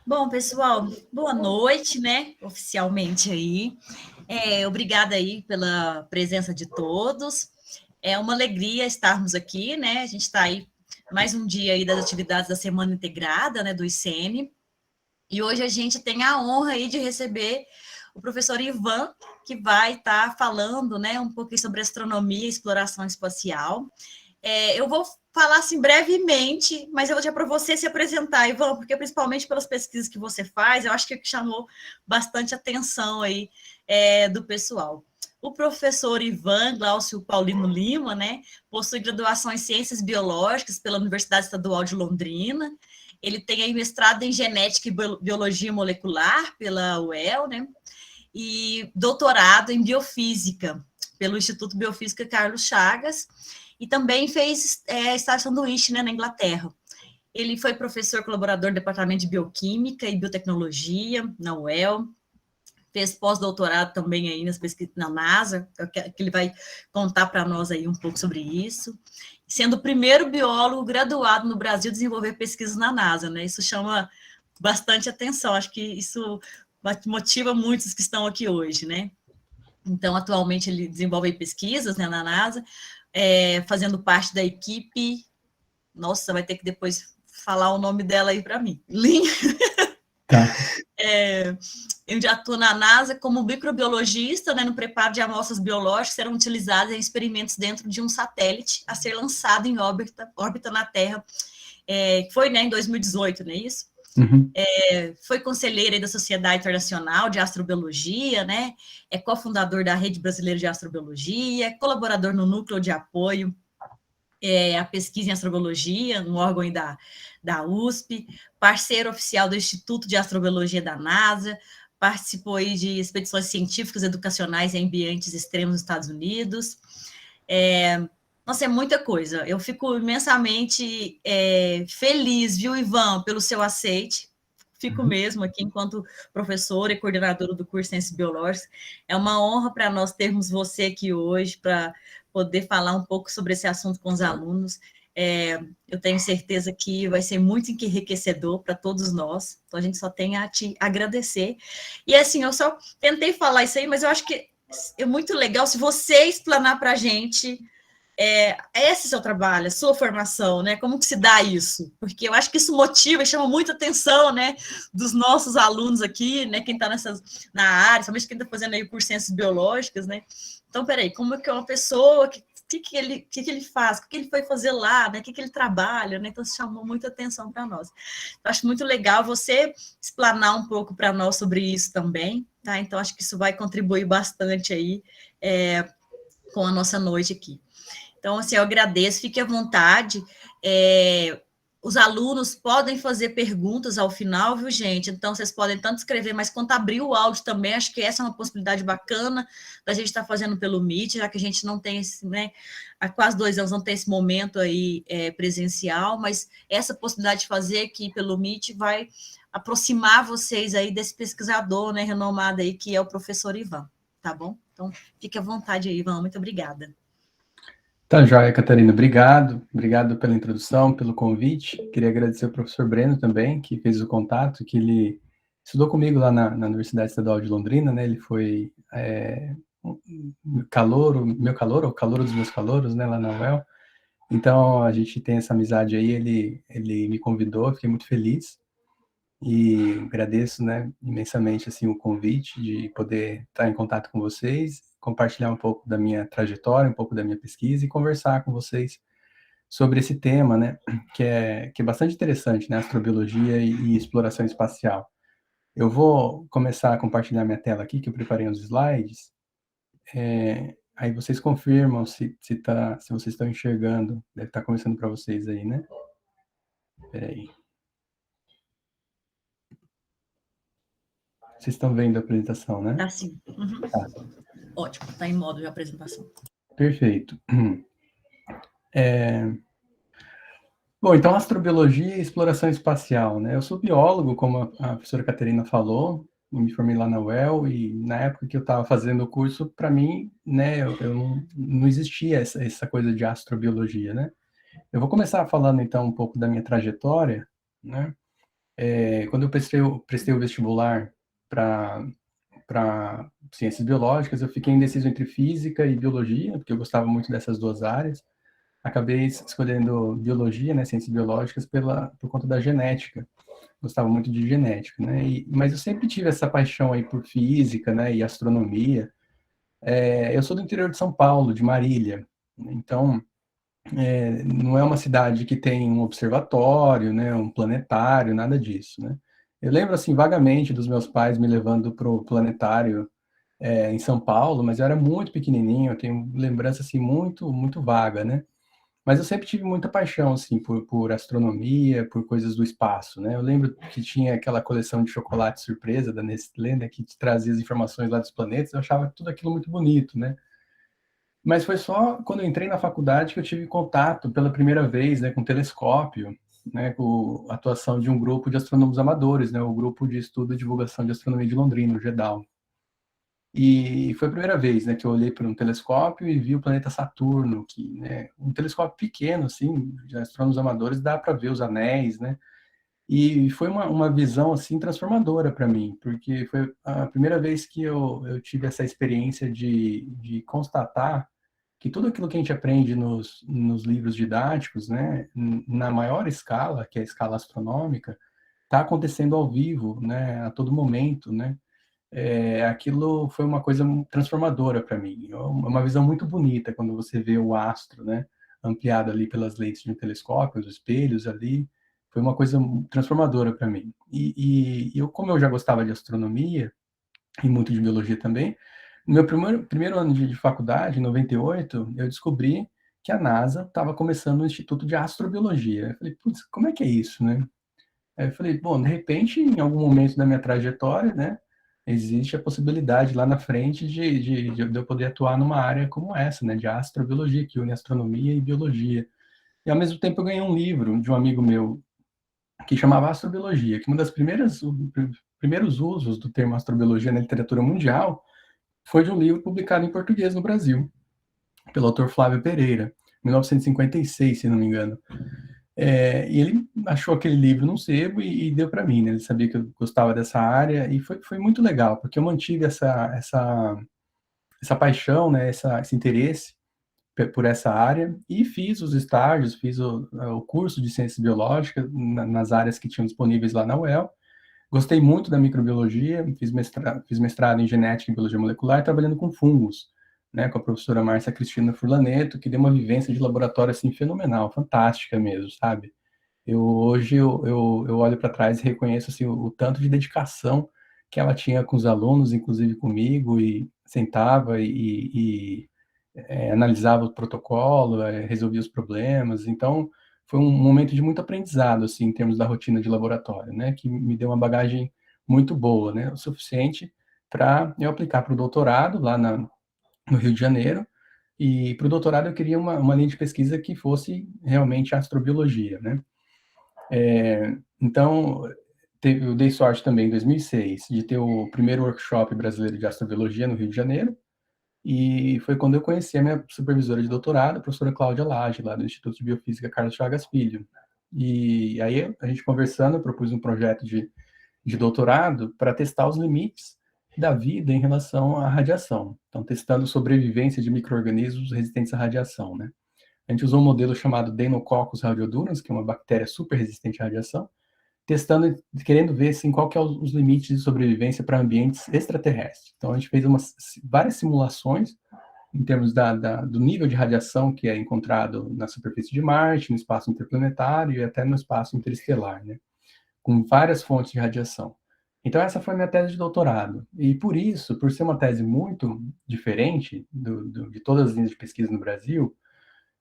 Bom, pessoal, boa noite, né? Oficialmente aí. Obrigada aí pela presença de todos. É uma alegria estarmos aqui, né? A gente está aí mais um dia aí das atividades da Semana Integrada, né, do ICN. E hoje a gente tem a honra aí de receber o professor Ivan, que vai estar falando, né, um pouquinho sobre astronomia e exploração espacial. Eu vou falar assim brevemente, mas eu vou dizer para você se apresentar, Ivan, porque principalmente pelas pesquisas que você faz, eu acho que chamou bastante atenção aí do pessoal. O professor Ivan Glaucio Paulino Lima, né, possui graduação em Ciências Biológicas pela Universidade Estadual de Londrina. Ele tem aí mestrado em Genética e Biologia Molecular pela UEL, né, e doutorado em Biofísica pelo Instituto Biofísica Carlos Chagas, e também fez estágio sanduíche, né, na Inglaterra. Ele foi professor colaborador do Departamento de Bioquímica e Biotecnologia na UEL, fez pós-doutorado também aí nas pesquisas na NASA, que ele vai contar para nós aí um pouco sobre isso, sendo o primeiro biólogo graduado no Brasil a desenvolver pesquisas na NASA, né? Isso chama bastante atenção, acho que isso motiva muitos que estão aqui hoje, né? Então, atualmente, ele desenvolve pesquisas, né, na NASA, fazendo parte da equipe. Nossa, vai ter que depois falar o nome dela aí para mim. Lin. Tá. Eu já atuo na NASA como microbiologista, né, no preparo de amostras biológicas que serão utilizadas em experimentos dentro de um satélite a ser lançado em órbita na Terra. Foi, né, em 2018, não é isso? Uhum. Foi conselheira da Sociedade Internacional de Astrobiologia, né? É cofundador da Rede Brasileira de Astrobiologia, colaborador no Núcleo de Apoio à Pesquisa em Astrobiologia, um órgão da USP, parceiro oficial do Instituto de Astrobiologia da NASA, participou aí de expedições científicas, educacionais em ambientes extremos nos Estados Unidos. Nossa, é muita coisa. Eu fico imensamente feliz, viu, Ivan, pelo seu aceite. Fico mesmo aqui enquanto professora e coordenadora do curso Ciências Biológicas. É uma honra para nós termos você aqui hoje para poder falar um pouco sobre esse assunto com os alunos. Eu tenho certeza que vai ser muito enriquecedor para todos nós. Então, a gente só tem a te agradecer. E, assim, eu só tentei falar isso aí, mas eu acho que é muito legal se você explanar para a gente esse seu trabalho, a sua formação, né? Como que se dá isso? Porque eu acho que isso motiva e chama muita atenção, né, dos nossos alunos aqui, né, quem está na área, somente quem está fazendo aí por ciências biológicas, né? Então, peraí, como é que é uma pessoa, que ele faz, o que ele foi fazer lá, né? O que ele trabalha, né? Então, isso chamou muita atenção para nós. Eu acho muito legal você explanar um pouco para nós sobre isso também, tá? Então, acho que isso vai contribuir bastante aí com a nossa noite aqui. Então, assim, eu agradeço, fique à vontade. Os alunos podem fazer perguntas ao final, viu, gente? Então, vocês podem tanto escrever, mas quanto abrir o áudio também, acho que essa é uma possibilidade bacana da gente estar fazendo pelo Meet, já que a gente não tem esse, né, há quase 2 anos não tem esse momento aí presencial, mas essa possibilidade de fazer aqui pelo Meet vai aproximar vocês aí desse pesquisador, né, renomado aí, que é o professor Ivan, tá bom? Então, fique à vontade aí, Ivan, muito obrigada. Tá, joia, Catarina. Obrigado. Obrigado pela introdução, pelo convite. Queria agradecer ao professor Breno também, que fez o contato, que ele estudou comigo lá na Universidade Estadual de Londrina, né? Ele foi meu calouro ou calouro dos meus calouros, né? Lá na UEL. Então, a gente tem essa amizade aí. Ele me convidou, fiquei muito feliz. E agradeço, né, imensamente, assim, o convite de poder estar em contato com vocês, compartilhar um pouco da minha trajetória, um pouco da minha pesquisa e conversar com vocês sobre esse tema, né, que é bastante interessante, né, astrobiologia e exploração espacial. Eu vou começar a compartilhar minha tela aqui, que eu preparei uns slides, aí vocês confirmam se vocês estão enxergando, deve estar começando para vocês aí, né? Peraí. Vocês estão vendo a apresentação, né? Tá sim. Uhum. Tá. Ótimo, está em modo de apresentação. Perfeito. Bom, então, astrobiologia e exploração espacial, né? Eu sou biólogo, como a professora Caterina falou, me formei lá na UEL, e na época que eu estava fazendo o curso, para mim, né, eu não existia essa coisa de astrobiologia, né? Eu vou começar falando, então, um pouco da minha trajetória, né? Quando eu prestei o vestibular para ciências biológicas, eu fiquei indeciso entre física e biologia, porque eu gostava muito dessas duas áreas. Acabei escolhendo biologia, né, ciências biológicas, por conta da genética. Gostava muito de genética, né? Mas eu sempre tive essa paixão aí por física, né, e astronomia. Eu sou do interior de São Paulo, de Marília. Então, não é uma cidade que tem um observatório, né, um planetário, nada disso, né? Eu lembro, assim, vagamente dos meus pais me levando para o planetário em São Paulo, mas eu era muito pequenininho, eu tenho lembrança, assim, muito, muito vaga, né? Mas eu sempre tive muita paixão, assim, por astronomia, por coisas do espaço, né? Eu lembro que tinha aquela coleção de chocolate surpresa da Nestlé, né, que te trazia as informações lá dos planetas, eu achava tudo aquilo muito bonito, né? Mas foi só quando eu entrei na faculdade que eu tive contato pela primeira vez, né, com telescópio, né, com a atuação de um grupo de astrônomos amadores, né, o Grupo de Estudo e Divulgação de Astronomia de Londrina, o GEDAL. E foi a primeira vez, né, que eu olhei para um telescópio e vi o planeta Saturno, que, né, um telescópio pequeno, assim, de astrônomos amadores, dá para ver os anéis, né, e foi uma visão, assim, transformadora para mim, porque foi a primeira vez que eu tive essa experiência de constatar que tudo aquilo que a gente aprende nos livros didáticos, né, na maior escala, que é a escala astronômica, está acontecendo ao vivo, né, a todo momento, né, aquilo foi uma coisa transformadora para mim. Uma visão muito bonita quando você vê o astro, né, ampliado ali pelas lentes de um telescópio, os espelhos ali, foi uma coisa transformadora para mim. Como eu já gostava de astronomia e muito de biologia também, no meu primeiro ano de faculdade, em 98, eu descobri que a NASA estava começando um instituto de astrobiologia. Eu falei, putz, como é que é isso, né? Aí eu falei, bom, de repente, em algum momento da minha trajetória, né, existe a possibilidade lá na frente de eu poder atuar numa área como essa, né, de astrobiologia, que une astronomia e biologia. E ao mesmo tempo eu ganhei um livro de um amigo meu que chamava Astrobiologia, que uma das primeiros usos do termo astrobiologia na literatura mundial foi de um livro publicado em português no Brasil, pelo autor Flávio Pereira, 1956, se não me engano. E ele achou aquele livro num sebo e deu para mim, né? Ele sabia que eu gostava dessa área e foi muito legal, porque eu mantive essa paixão, né? Esse interesse por essa área e fiz os estágios, fiz o curso de ciências biológicas nas áreas que tinham disponíveis lá na UEL. Gostei muito da microbiologia, fiz mestrado em genética e biologia molecular, trabalhando com fungos, né, com a professora Márcia Cristina Furlaneto, que deu uma vivência de laboratório assim fenomenal, fantástica mesmo, sabe? Hoje eu olho para trás e reconheço assim, o tanto de dedicação que ela tinha com os alunos, inclusive comigo, e sentava e analisava o protocolo, resolvia os problemas. Então, foi um momento de muito aprendizado, assim, em termos da rotina de laboratório, né, que me deu uma bagagem muito boa, né, o suficiente para eu aplicar para o doutorado lá no Rio de Janeiro. E para o doutorado eu queria uma linha de pesquisa que fosse realmente astrobiologia, né. Então, eu dei sorte também em 2006 de ter o primeiro workshop brasileiro de astrobiologia no Rio de Janeiro, e foi quando eu conheci a minha supervisora de doutorado, a professora Cláudia Lage, lá do Instituto de Biofísica Carlos Chagas Filho. E aí, a gente conversando, eu propus um projeto de doutorado para testar os limites da vida em relação à radiação. Então, testando sobrevivência de micro-organismos resistentes à radiação, né? A gente usou um modelo chamado Deinococcus radiodurans, que é uma bactéria super resistente à radiação, testando, querendo ver assim, qual que é os limites de sobrevivência para ambientes extraterrestres. Então, a gente fez várias simulações em termos do nível de radiação que é encontrado na superfície de Marte, no espaço interplanetário e até no espaço interestelar, né? Com várias fontes de radiação. Então, essa foi a minha tese de doutorado. E por isso, por ser uma tese muito diferente de todas as linhas de pesquisa no Brasil,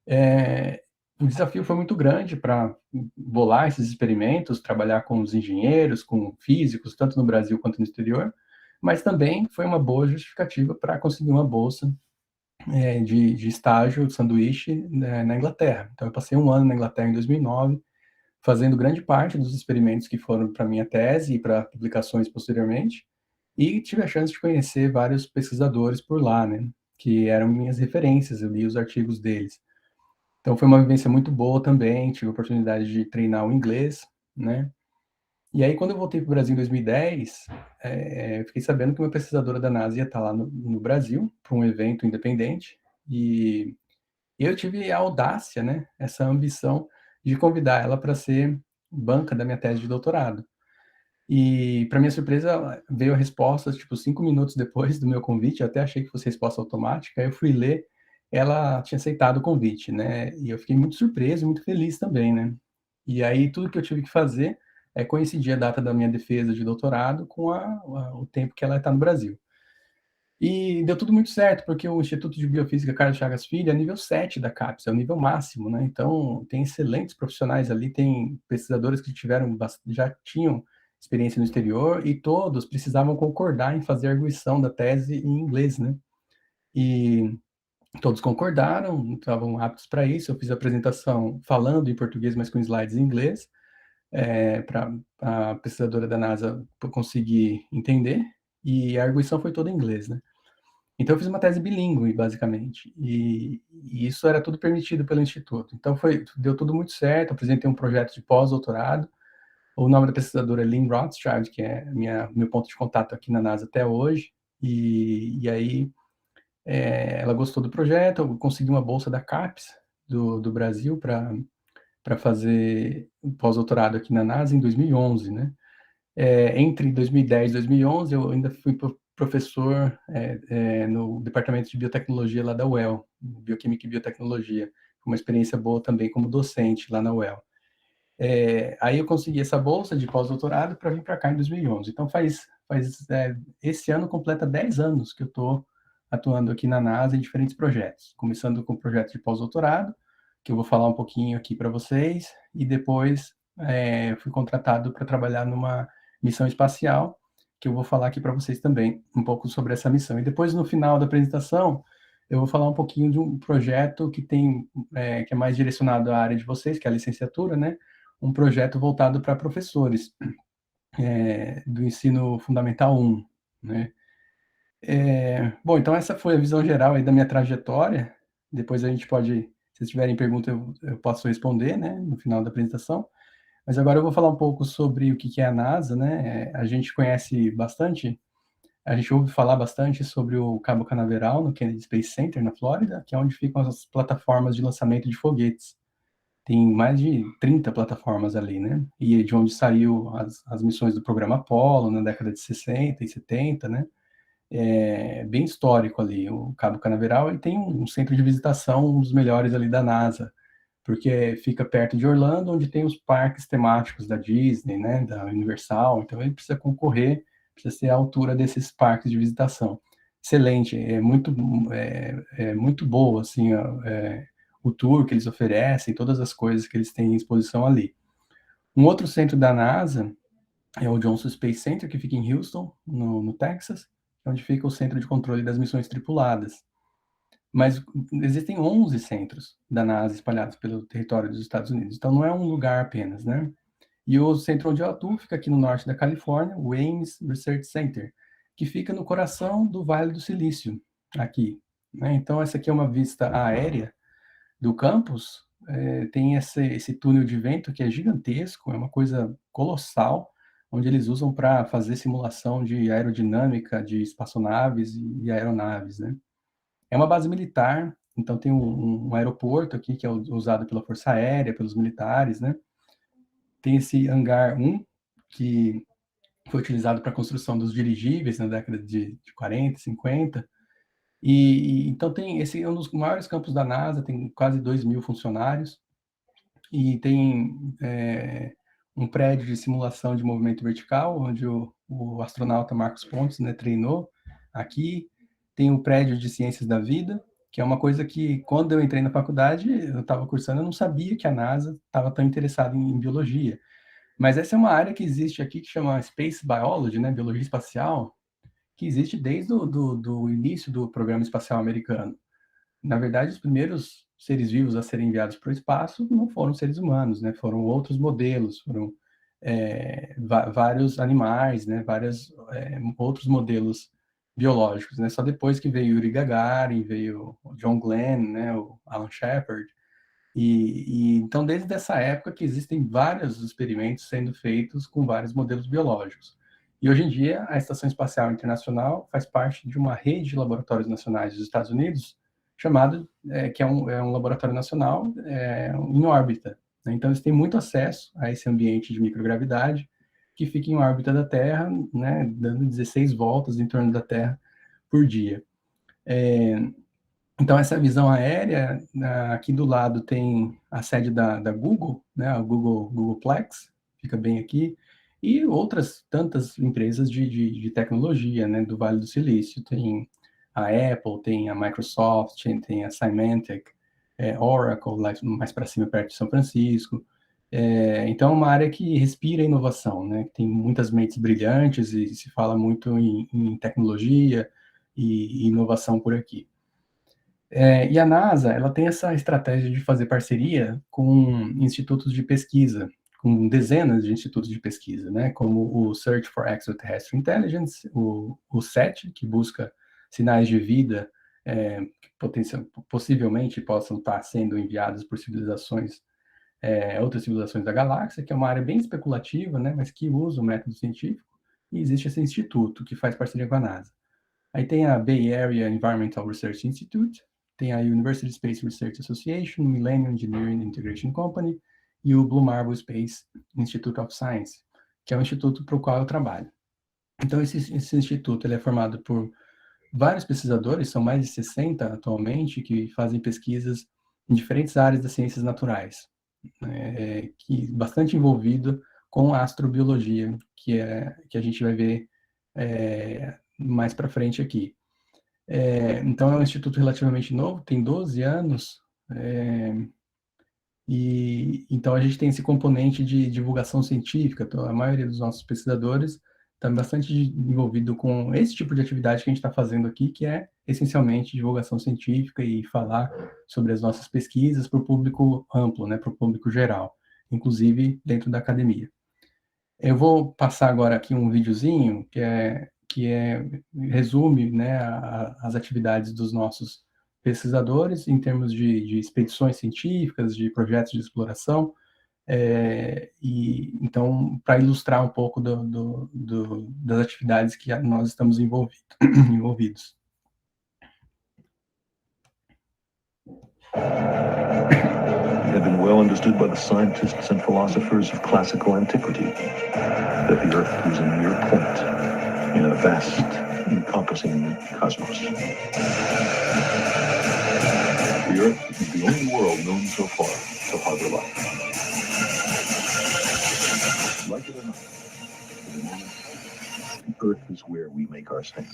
é, o desafio foi muito grande para bolar esses experimentos, trabalhar com os engenheiros, com físicos, tanto no Brasil quanto no exterior, mas também foi uma boa justificativa para conseguir uma bolsa de estágio, de sanduíche, né, na Inglaterra. Então, eu passei um ano na Inglaterra em 2009, fazendo grande parte dos experimentos que foram para minha tese e para publicações posteriormente, e tive a chance de conhecer vários pesquisadores por lá, né, que eram minhas referências, eu li os artigos deles. Então foi uma vivência muito boa também, tive a oportunidade de treinar o inglês, né? E aí, quando eu voltei para o Brasil em 2010, eu fiquei sabendo que uma pesquisadora da NASA ia estar lá no Brasil, para um evento independente, e eu tive a audácia, né, essa ambição de convidar ela para ser banca da minha tese de doutorado. E, para minha surpresa, veio a resposta, tipo, 5 minutos depois do meu convite. Eu até achei que fosse resposta automática. Aí eu fui ler, ela tinha aceitado o convite, né? E eu fiquei muito surpreso, muito feliz também, né? E aí tudo que eu tive que fazer é coincidir a data da minha defesa de doutorado com o tempo que ela está no Brasil. E deu tudo muito certo, porque o Instituto de Biofísica Carlos Chagas Filho é nível 7 da CAPES, é o nível máximo, né? Então, tem excelentes profissionais ali, tem pesquisadores que já tinham experiência no exterior e todos precisavam concordar em fazer a arguição da tese em inglês, né? E todos concordaram, estavam aptos para isso. Eu fiz a apresentação falando em português, mas com slides em inglês, para a pesquisadora da NASA conseguir entender, e a arguição foi toda em inglês, né? Então eu fiz uma tese bilíngue, basicamente, e isso era tudo permitido pelo Instituto. Então deu tudo muito certo, apresentei um projeto de pós-doutorado, o nome da pesquisadora é Lynn Rothschild, que é meu ponto de contato aqui na NASA até hoje, e aí ela gostou do projeto, eu consegui uma bolsa da CAPES, do Brasil, para fazer pós-doutorado aqui na NASA em 2011, né? Entre 2010 e 2011, eu ainda fui professor no Departamento de Biotecnologia lá da UEL, Bioquímica e Biotecnologia. Foi uma experiência boa também como docente lá na UEL. Aí eu consegui essa bolsa de pós-doutorado para vir para cá em 2011. Então esse ano completa 10 anos que eu estou atuando aqui na NASA em diferentes projetos, começando com o projeto de pós-doutorado, que eu vou falar um pouquinho aqui para vocês, e depois fui contratado para trabalhar numa missão espacial, que eu vou falar aqui para vocês também um pouco sobre essa missão. E depois, no final da apresentação, eu vou falar um pouquinho de um projeto que que é mais direcionado à área de vocês, que é a licenciatura, né? Um projeto voltado para professores do ensino fundamental 1, né? Bom, então essa foi a visão geral aí da minha trajetória. Depois a gente pode, se tiverem perguntas, eu posso responder, né, no final da apresentação. Mas agora eu vou falar um pouco sobre o que é a NASA, né? A gente conhece bastante, a gente ouve falar bastante sobre o Cabo Canaveral, no Kennedy Space Center, na Flórida, que é onde ficam as plataformas de lançamento de foguetes. Tem mais de 30 plataformas ali, né? E de onde saiu as missões do programa Apollo na década de 60 e 70, né? Bem histórico ali, o Cabo Canaveral, e tem um centro de visitação, um dos melhores ali da NASA, porque fica perto de Orlando, onde tem os parques temáticos da Disney, né, da Universal, então ele precisa concorrer, precisa ser à altura desses parques de visitação. Excelente, é muito boa, assim, o tour que eles oferecem, todas as coisas que eles têm em exposição ali. Um outro centro da NASA é o Johnson Space Center, que fica em Houston, no Texas, onde fica o centro de controle das missões tripuladas. Mas existem 11 centros da NASA espalhados pelo território dos Estados Unidos, então não é um lugar apenas, né? E o centro onde eu atuo fica aqui no norte da Califórnia, o Ames Research Center, que fica no coração do Vale do Silício, aqui, né? Então essa aqui é uma vista aérea do campus, tem esse túnel de vento que é gigantesco, é uma coisa colossal, onde eles usam para fazer simulação de aerodinâmica de espaçonaves e aeronaves, né? É uma base militar, então tem um aeroporto aqui que é usado pela Força Aérea, pelos militares, né? Tem esse hangar 1, que foi utilizado para a construção dos dirigíveis na década de 40, 50, então esse é um dos maiores campos da NASA, tem quase 2.000 funcionários, e tem um prédio de simulação de movimento vertical, onde o astronauta Marcos Pontes, né, treinou aqui. Tem o prédio de ciências da vida, que é uma coisa que, quando eu entrei na faculdade, eu estava cursando, eu não sabia que a NASA estava tão interessada em biologia. Mas essa é uma área que existe aqui, que chama Space Biology, né, biologia espacial, que existe desde do início do programa espacial americano. Na verdade, os primeiros seres vivos a serem enviados para o espaço não foram seres humanos, né? Foram outros modelos, foram vários animais, né? Vários outros modelos biológicos, né? Só depois que veio Yuri Gagarin, veio o John Glenn, né? O Alan Shepard, Então, desde essa época que existem vários experimentos sendo feitos com vários modelos biológicos. E hoje em dia, a Estação Espacial Internacional faz parte de uma rede de laboratórios nacionais dos Estados Unidos, chamado, que é um laboratório nacional em órbita, né? Então, eles têm muito acesso a esse ambiente de microgravidade, que fica em órbita da Terra, né, dando 16 voltas em torno da Terra por dia. Então, essa visão aérea, aqui do lado tem a sede da Google, né, o Googleplex, fica bem aqui, e outras tantas empresas de tecnologia, né, do Vale do Silício. Tem a Apple, tem a Microsoft, tem a Symantec, Oracle, lá mais para cima, perto de São Francisco. Então, é uma área que respira inovação, né, tem muitas mentes brilhantes e se fala muito em tecnologia e inovação por aqui. E a NASA, ela tem essa estratégia de fazer parceria com institutos de pesquisa, com dezenas de institutos de pesquisa, né, como o Search for Extraterrestrial Intelligence, o SET, que busca sinais de vida que possivelmente possam estar sendo enviados por outras civilizações da galáxia, que é uma área bem especulativa, né, mas que usa o método científico, e existe esse instituto que faz parceria com a NASA. Aí tem a Bay Area Environmental Research Institute, tem a University Space Research Association, Millennium Engineering Integration Company e o Blue Marble Space Institute of Science, que é o instituto para o qual eu trabalho. Então, esse instituto ele é formado por vários pesquisadores, são mais de 60 atualmente, que fazem pesquisas em diferentes áreas das ciências naturais, que bastante envolvido com a astrobiologia, que a gente vai ver mais para frente aqui. Então, é um instituto relativamente novo, tem 12 anos, então a gente tem esse componente de divulgação científica. Então, a maioria dos nossos pesquisadores está bastante envolvido com esse tipo de atividade que a gente está fazendo aqui, que é essencialmente divulgação científica e falar sobre as nossas pesquisas para o público amplo, né, para o público geral, inclusive dentro da academia. Eu vou passar agora aqui um videozinho que resume, né, as atividades dos nossos pesquisadores em termos de expedições científicas, de projetos de exploração, então, para ilustrar um pouco das atividades que nós estamos envolvidos. Had been well understood by the scientists and philosophers of classical antiquity that the Earth was a mere point in a vast, encompassing cosmos. The Earth is the only world known so far to harbor life. Like it or not, for the moment, the Earth is where we make our stand.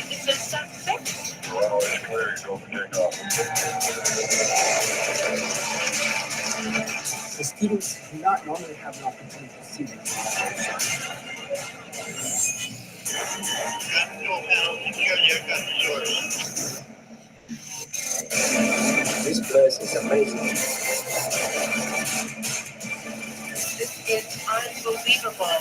This is suspect. Runway is clear, go for takeoff. The students do not normally have an opportunity to see them. This place is amazing. This is unbelievable.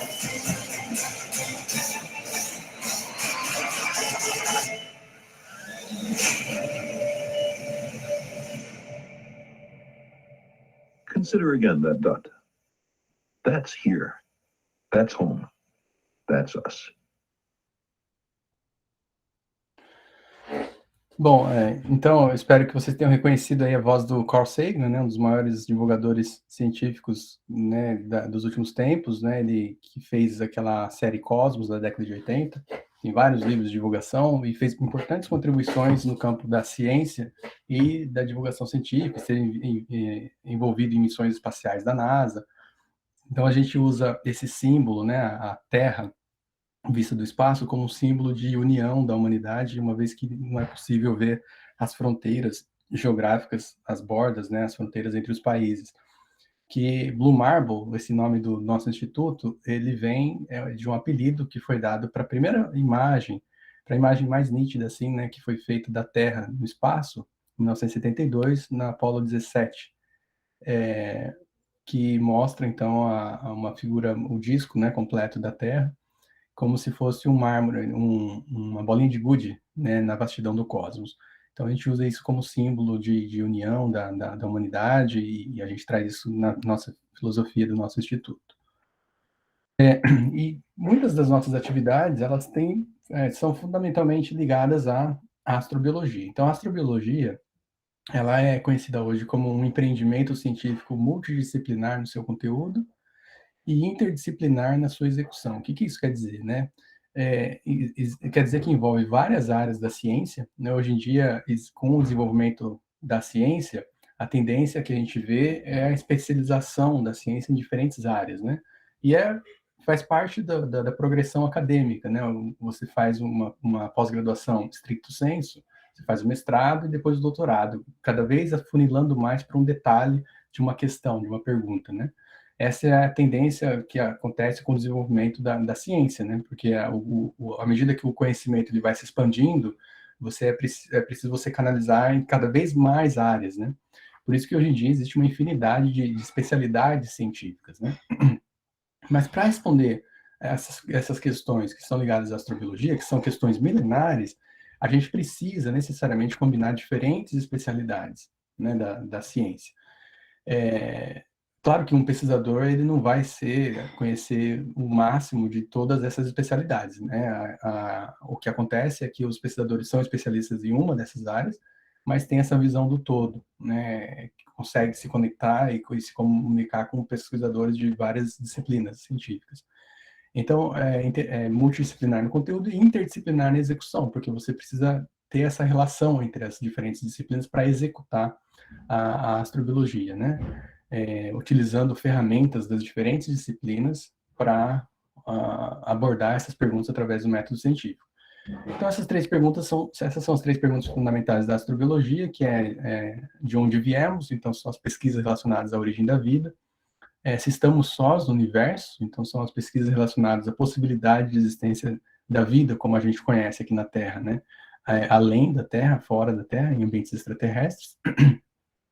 Consider again that dot. That's here. That's home. That's us. Bom, então eu espero que vocês tenham reconhecido aí a voz do Carl Sagan, né, um dos maiores divulgadores científicos, né, dos últimos tempos, né, ele que fez aquela série Cosmos da década de 80, tem vários livros de divulgação e fez importantes contribuições no campo da ciência e da divulgação científica, ser envolvido em missões espaciais da NASA. Então a gente usa esse símbolo, né, a Terra vista do espaço, como um símbolo de união da humanidade, uma vez que não é possível ver as fronteiras geográficas, as bordas, né, as fronteiras entre os países. Que Blue Marble, esse nome do nosso instituto, ele vem de um apelido que foi dado para a primeira imagem, para a imagem mais nítida, assim, né, que foi feita da Terra no espaço, em 1972, na Apollo 17, que mostra, então, uma figura, o disco, né, completo da Terra, como se fosse um mármore, uma bolinha de gude, né, na vastidão do cosmos. Então, a gente usa isso como símbolo de união da humanidade, e a gente traz isso na nossa filosofia do nosso instituto. E muitas das nossas atividades, elas são fundamentalmente ligadas à astrobiologia. Então, a astrobiologia, ela é conhecida hoje como um empreendimento científico multidisciplinar no seu conteúdo e interdisciplinar na sua execução. O que isso quer dizer, né? Quer dizer que envolve várias áreas da ciência, né? Hoje em dia, com o desenvolvimento da ciência, a tendência que a gente vê é a especialização da ciência em diferentes áreas, né? E faz parte da progressão acadêmica, né? Você faz uma pós-graduação stricto sensu, você faz o mestrado e depois o doutorado, cada vez afunilando mais para um detalhe de uma questão, de uma pergunta, né? Essa é a tendência que acontece com o desenvolvimento da ciência, né? Porque à medida que o conhecimento ele vai se expandindo, é preciso você canalizar em cada vez mais áreas, né? Por isso que hoje em dia existe uma infinidade de especialidades científicas, né? Mas para responder essas questões que são ligadas à astrobiologia, que são questões milenares, a gente precisa necessariamente combinar diferentes especialidades, né, da ciência. Claro que um pesquisador ele não vai conhecer o máximo de todas essas especialidades, né? O que acontece é que os pesquisadores são especialistas em uma dessas áreas, mas tem essa visão do todo, né? Consegue se conectar e se comunicar com pesquisadores de várias disciplinas científicas. Então, é multidisciplinar no conteúdo e interdisciplinar na execução, porque você precisa ter essa relação entre as diferentes disciplinas para executar a astrobiologia, né? Utilizando ferramentas das diferentes disciplinas para abordar essas perguntas através do método científico. Então, essas são as três perguntas fundamentais da astrobiologia, que de onde viemos, então são as pesquisas relacionadas à origem da vida, se estamos sós no universo, então são as pesquisas relacionadas à possibilidade de existência da vida, como a gente conhece aqui na Terra, né? Além da Terra, fora da Terra, em ambientes extraterrestres,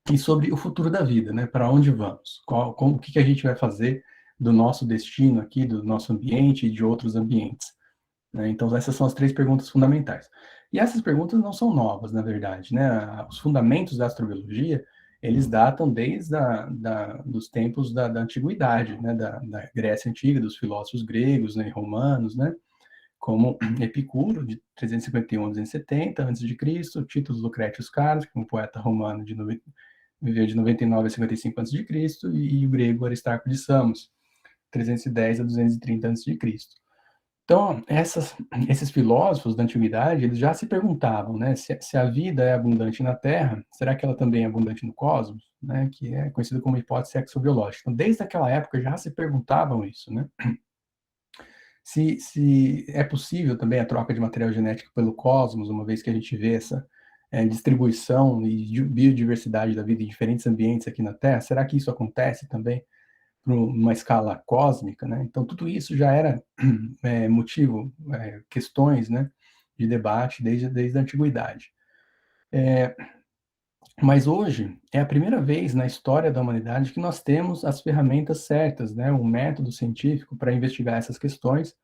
e sobre o futuro da vida, né? Para onde vamos? O que a gente vai fazer do nosso destino aqui, do nosso ambiente e de outros ambientes, né? Então, essas são as três perguntas fundamentais. E essas perguntas não são novas, na verdade, né? Os fundamentos da astrobiologia, eles datam desde dos tempos da antiguidade, né? Da Grécia Antiga, dos filósofos gregos, né? E romanos, né? Como Epicuro, de 351 a 270 a.C., Titus Lucretius Carus, que é um poeta romano viveu de 99 a 55 a.C., e o grego Aristarco de Samos, 310 a 230 a.C. Então, esses filósofos da antiguidade, eles já se perguntavam, né, se a vida é abundante na Terra, será que ela também é abundante no cosmos? Né, que é conhecido como hipótese exobiológica. Então, desde aquela época já se perguntavam isso, né? Se é possível também a troca de material genético pelo cosmos, uma vez que a gente vê essa distribuição e biodiversidade da vida em diferentes ambientes aqui na Terra, será que isso acontece também numa escala cósmica, né? Então, tudo isso já era motivo, questões, né, de debate desde a antiguidade. Mas hoje é a primeira vez na história da humanidade que nós temos as ferramentas certas, né, um método científico para investigar essas questões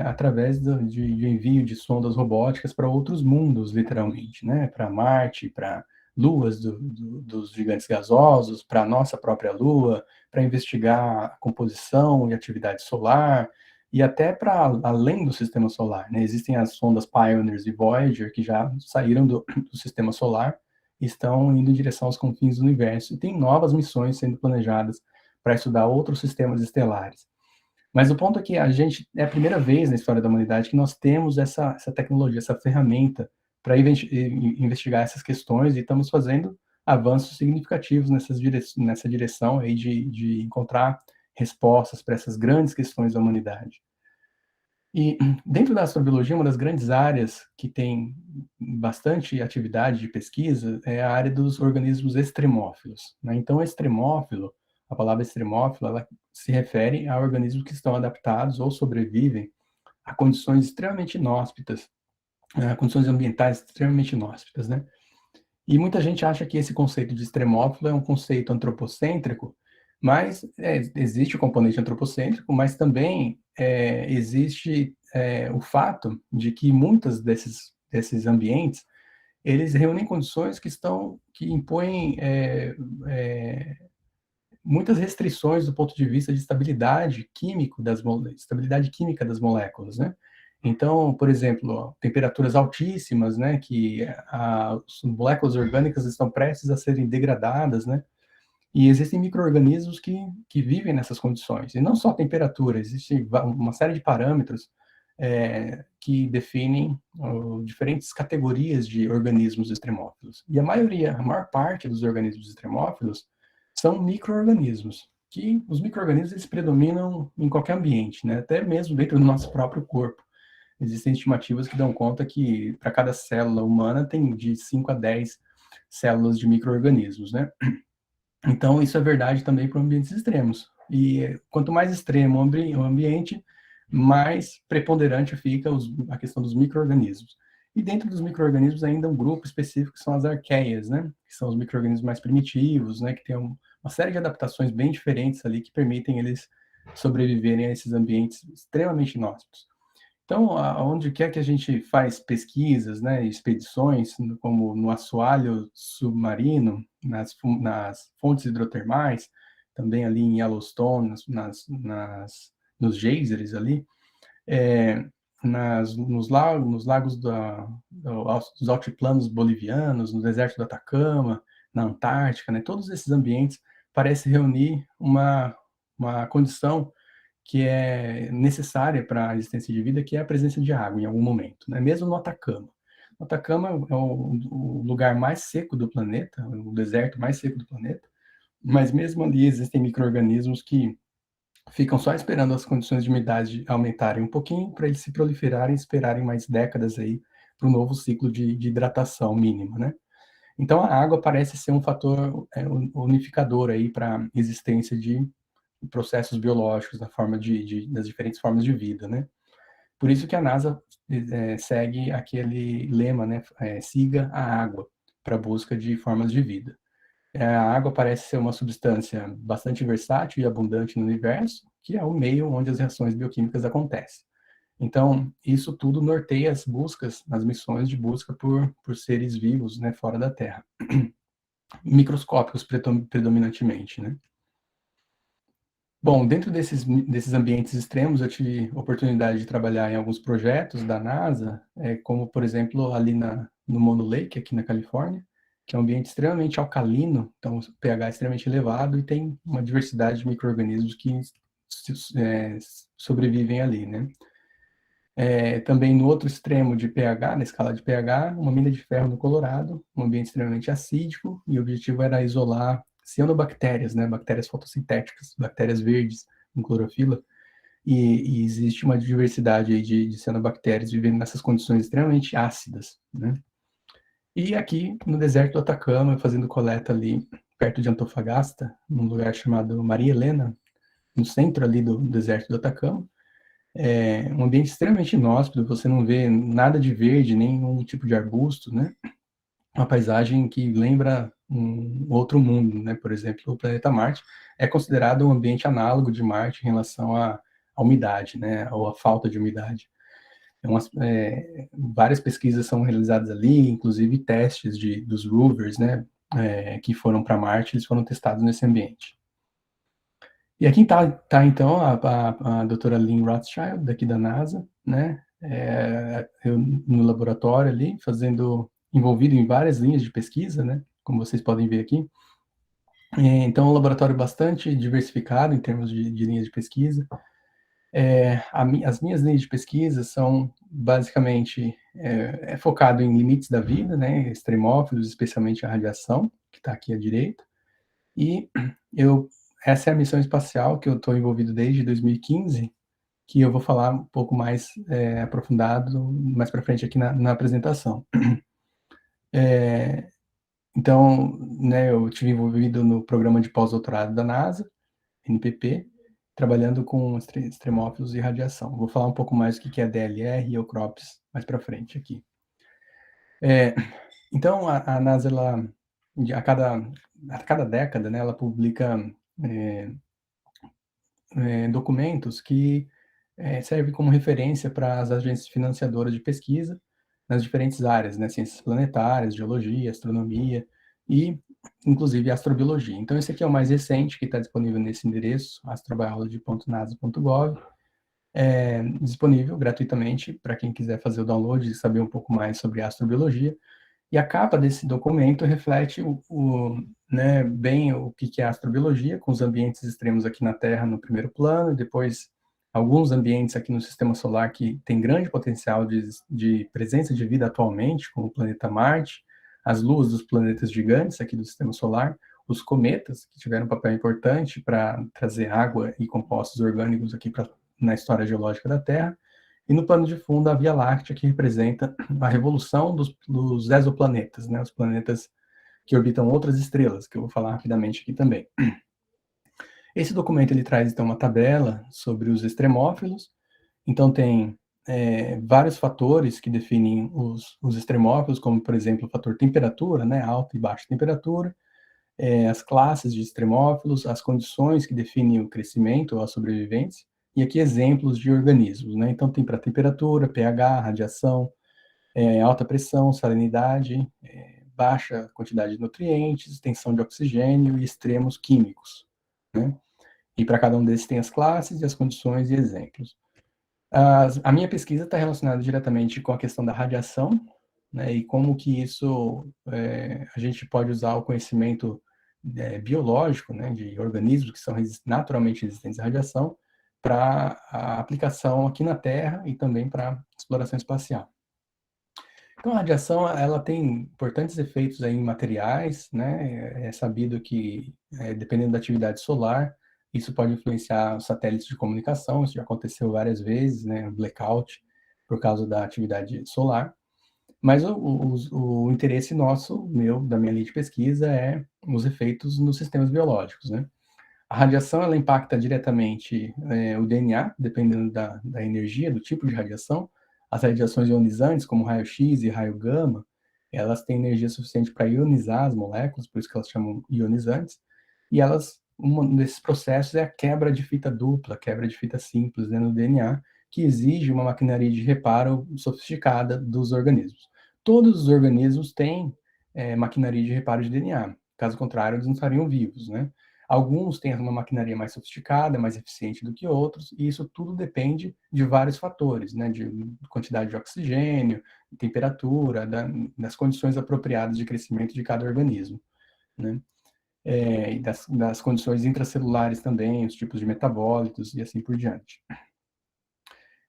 através de envio de sondas robóticas para outros mundos, literalmente, né, para Marte, para luas dos gigantes gasosos, para a nossa própria Lua, para investigar a composição e atividade solar, e até para além do sistema solar, né? Existem as sondas Pioneers e Voyager, que já saíram do sistema solar, estão indo em direção aos confins do universo, e tem novas missões sendo planejadas para estudar outros sistemas estelares. Mas o ponto é que é a primeira vez na história da humanidade que nós temos essa tecnologia, essa ferramenta para investigar essas questões, e estamos fazendo avanços significativos nessa direção aí de encontrar respostas para essas grandes questões da humanidade. E dentro da astrobiologia, uma das grandes áreas que tem bastante atividade de pesquisa é a área dos organismos extremófilos, né? Então, extremófilo, a palavra extremófilo, ela se refere a organismos que estão adaptados ou sobrevivem a condições extremamente inóspitas, condições ambientais extremamente inóspitas, né? E muita gente acha que esse conceito de extremófilo é um conceito antropocêntrico, mas existe o componente antropocêntrico, mas também existe o fato de que muitos desses ambientes, eles reúnem condições que impõem muitas restrições do ponto de vista de estabilidade estabilidade química das moléculas, né? Então, por exemplo, temperaturas altíssimas, né, que as moléculas orgânicas estão prestes a serem degradadas, né? E existem micro-organismos que vivem nessas condições. E não só a temperatura, existe uma série de parâmetros que definem diferentes categorias de organismos extremófilos. E a maior parte dos organismos extremófilos são micro-organismos, que os micro-organismos eles predominam em qualquer ambiente, né? Até mesmo dentro do nosso próprio corpo. Existem estimativas que dão conta que para cada célula humana tem de 5 a 10 células de micro-organismos, né? Então, isso é verdade também para ambientes extremos. E quanto mais extremo o ambiente, mais preponderante fica a questão dos micro-organismos. E dentro dos micro-organismos ainda um grupo específico que são as arqueias, né? Que são os micro-organismos mais primitivos, né? Que tem uma série de adaptações bem diferentes ali que permitem eles sobreviverem a esses ambientes extremamente inóspitos. Então, onde quer que a gente faz pesquisas, né, expedições, como no assoalho submarino, nas fontes hidrotermais, também ali em Yellowstone, nos geysers ali, nos lagos dos altiplanos bolivianos, no deserto do Atacama, na Antártica, né, todos esses ambientes parecem reunir uma condição que é necessária para a existência de vida, que é a presença de água em algum momento, né? Mesmo no Atacama. O Atacama é o lugar mais seco do planeta, o deserto mais seco do planeta, mas mesmo ali existem micro-organismos que ficam só esperando as condições de umidade aumentarem um pouquinho para eles se proliferarem e esperarem mais décadas aí para um novo ciclo de hidratação mínima, né? Então a água parece ser um fator unificador aí para a existência de processos biológicos das diferentes formas de vida, né? Por isso que a NASA segue aquele lema, né? Siga a água para a busca de formas de vida. A água parece ser uma substância bastante versátil e abundante no universo, que é o meio onde as reações bioquímicas acontecem. Então, isso tudo norteia as buscas, as missões de busca por seres vivos, né, fora da Terra. Microscópicos predominantemente, né? Bom, dentro desses ambientes extremos, eu tive oportunidade de trabalhar em alguns projetos da NASA, como, por exemplo, ali no Mono Lake, aqui na Califórnia, que é um ambiente extremamente alcalino, então o pH é extremamente elevado e tem uma diversidade de micro-organismos que sobrevivem ali, né? Também no outro extremo de pH, na escala de pH, uma mina de ferro no Colorado, um ambiente extremamente acídico, e o objetivo era isolar cianobactérias, né, bactérias fotossintéticas, bactérias verdes com clorofila, e existe uma diversidade aí de cianobactérias vivendo nessas condições extremamente ácidas, né? E aqui no deserto do Atacama, fazendo coleta ali perto de Antofagasta, num lugar chamado Maria Helena, no centro ali do deserto do Atacama, um ambiente extremamente inóspito, você não vê nada de verde, nenhum tipo de arbusto, né? Uma paisagem que lembra um outro mundo, né? Por exemplo, o planeta Marte é considerado um ambiente análogo de Marte em relação à umidade, né? Ou à falta de umidade. Várias pesquisas são realizadas ali, inclusive testes dos rovers, né? Que foram para Marte, eles foram testados nesse ambiente. E aqui tá então a doutora Lynn Rothschild, daqui da NASA, né? Eu no laboratório ali, envolvido em várias linhas de pesquisa, né? Como vocês podem ver aqui. Então, um laboratório bastante diversificado em termos de linhas de pesquisa. As minhas linhas de pesquisa são basicamente focado em limites da vida, né? Extremófilos, especialmente a radiação, que está aqui à direita. E essa é a missão espacial que eu estou envolvido desde 2015, que eu vou falar um pouco mais aprofundado mais para frente aqui na apresentação. Então, né, eu estive envolvido no programa de pós-doutorado da NASA, NPP, trabalhando com extremófilos e radiação. Vou falar um pouco mais do que é DLR e EUCROPS mais para frente aqui. Então, a NASA, a cada década, né, ela publica documentos que serve como referência para as agências financiadoras de pesquisa nas diferentes áreas, né, ciências planetárias, geologia, astronomia e, inclusive, astrobiologia. Então, esse aqui é o mais recente, que está disponível nesse endereço, astrobiology.nasa.gov, disponível gratuitamente para quem quiser fazer o download e saber um pouco mais sobre astrobiologia. E a capa desse documento reflete né, bem o que é a astrobiologia, com os ambientes extremos aqui na Terra no primeiro plano, e depois alguns ambientes aqui no Sistema Solar que tem grande potencial de presença de vida atualmente, como o planeta Marte, as luas dos planetas gigantes aqui do Sistema Solar, os cometas, que tiveram um papel importante para trazer água e compostos orgânicos aqui na história geológica da Terra, e no plano de fundo a Via Láctea, que representa a revolução dos exoplanetas, né, os planetas que orbitam outras estrelas, que eu vou falar rapidamente aqui também. Esse documento ele traz então uma tabela sobre os extremófilos, então tem vários fatores que definem os extremófilos, como por exemplo o fator temperatura, né, alta e baixa temperatura, as classes de extremófilos, as condições que definem o crescimento ou a sobrevivência, e aqui exemplos de organismos, né? Então tem para temperatura, pH, radiação, alta pressão, salinidade, baixa quantidade de nutrientes, tensão de oxigênio e extremos químicos, né? E para cada um desses tem as classes e as condições e exemplos. A minha pesquisa está relacionada diretamente com a questão da radiação, né? E como que isso a gente pode usar o conhecimento biológico, né, de organismos que são naturalmente resistentes à radiação, para a aplicação aqui na Terra e também para exploração espacial. Então, a radiação, ela tem importantes efeitos aí em materiais, né? É sabido que, dependendo da atividade solar, isso pode influenciar os satélites de comunicação, isso já aconteceu várias vezes, né? Blackout, por causa da atividade solar. Mas o interesse nosso, da minha linha de pesquisa, é os efeitos nos sistemas biológicos, né? A radiação, ela impacta diretamente o DNA, dependendo da energia, do tipo de radiação. As radiações ionizantes, como raio-x e raio gama, elas têm energia suficiente para ionizar as moléculas, por isso que elas chamam ionizantes, e um desses processos é a quebra de fita dupla, quebra de fita simples, né, no DNA, que exige uma maquinaria de reparo sofisticada dos organismos. Todos os organismos têm maquinaria de reparo de DNA, caso contrário, eles não estariam vivos, né? Alguns têm uma maquinaria mais sofisticada, mais eficiente do que outros, e isso tudo depende de vários fatores, né? De quantidade de oxigênio, temperatura, das condições apropriadas de crescimento de cada organismo, né? E das condições intracelulares também, os tipos de metabólitos e assim por diante.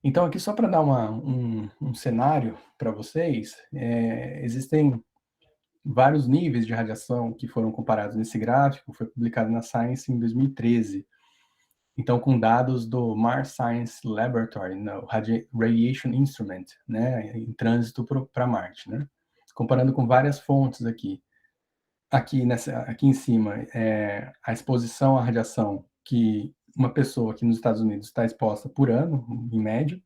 Então, aqui só para dar um cenário para vocês, existem vários níveis de radiação que foram comparados nesse gráfico, foi publicado na Science em 2013. Então, com dados do Mars Science Laboratory, no Radiation Instrument, né, em trânsito para Marte, né? Comparando com várias fontes aqui. Aqui em cima, a exposição à radiação que uma pessoa aqui nos Estados Unidos está exposta por ano, em média,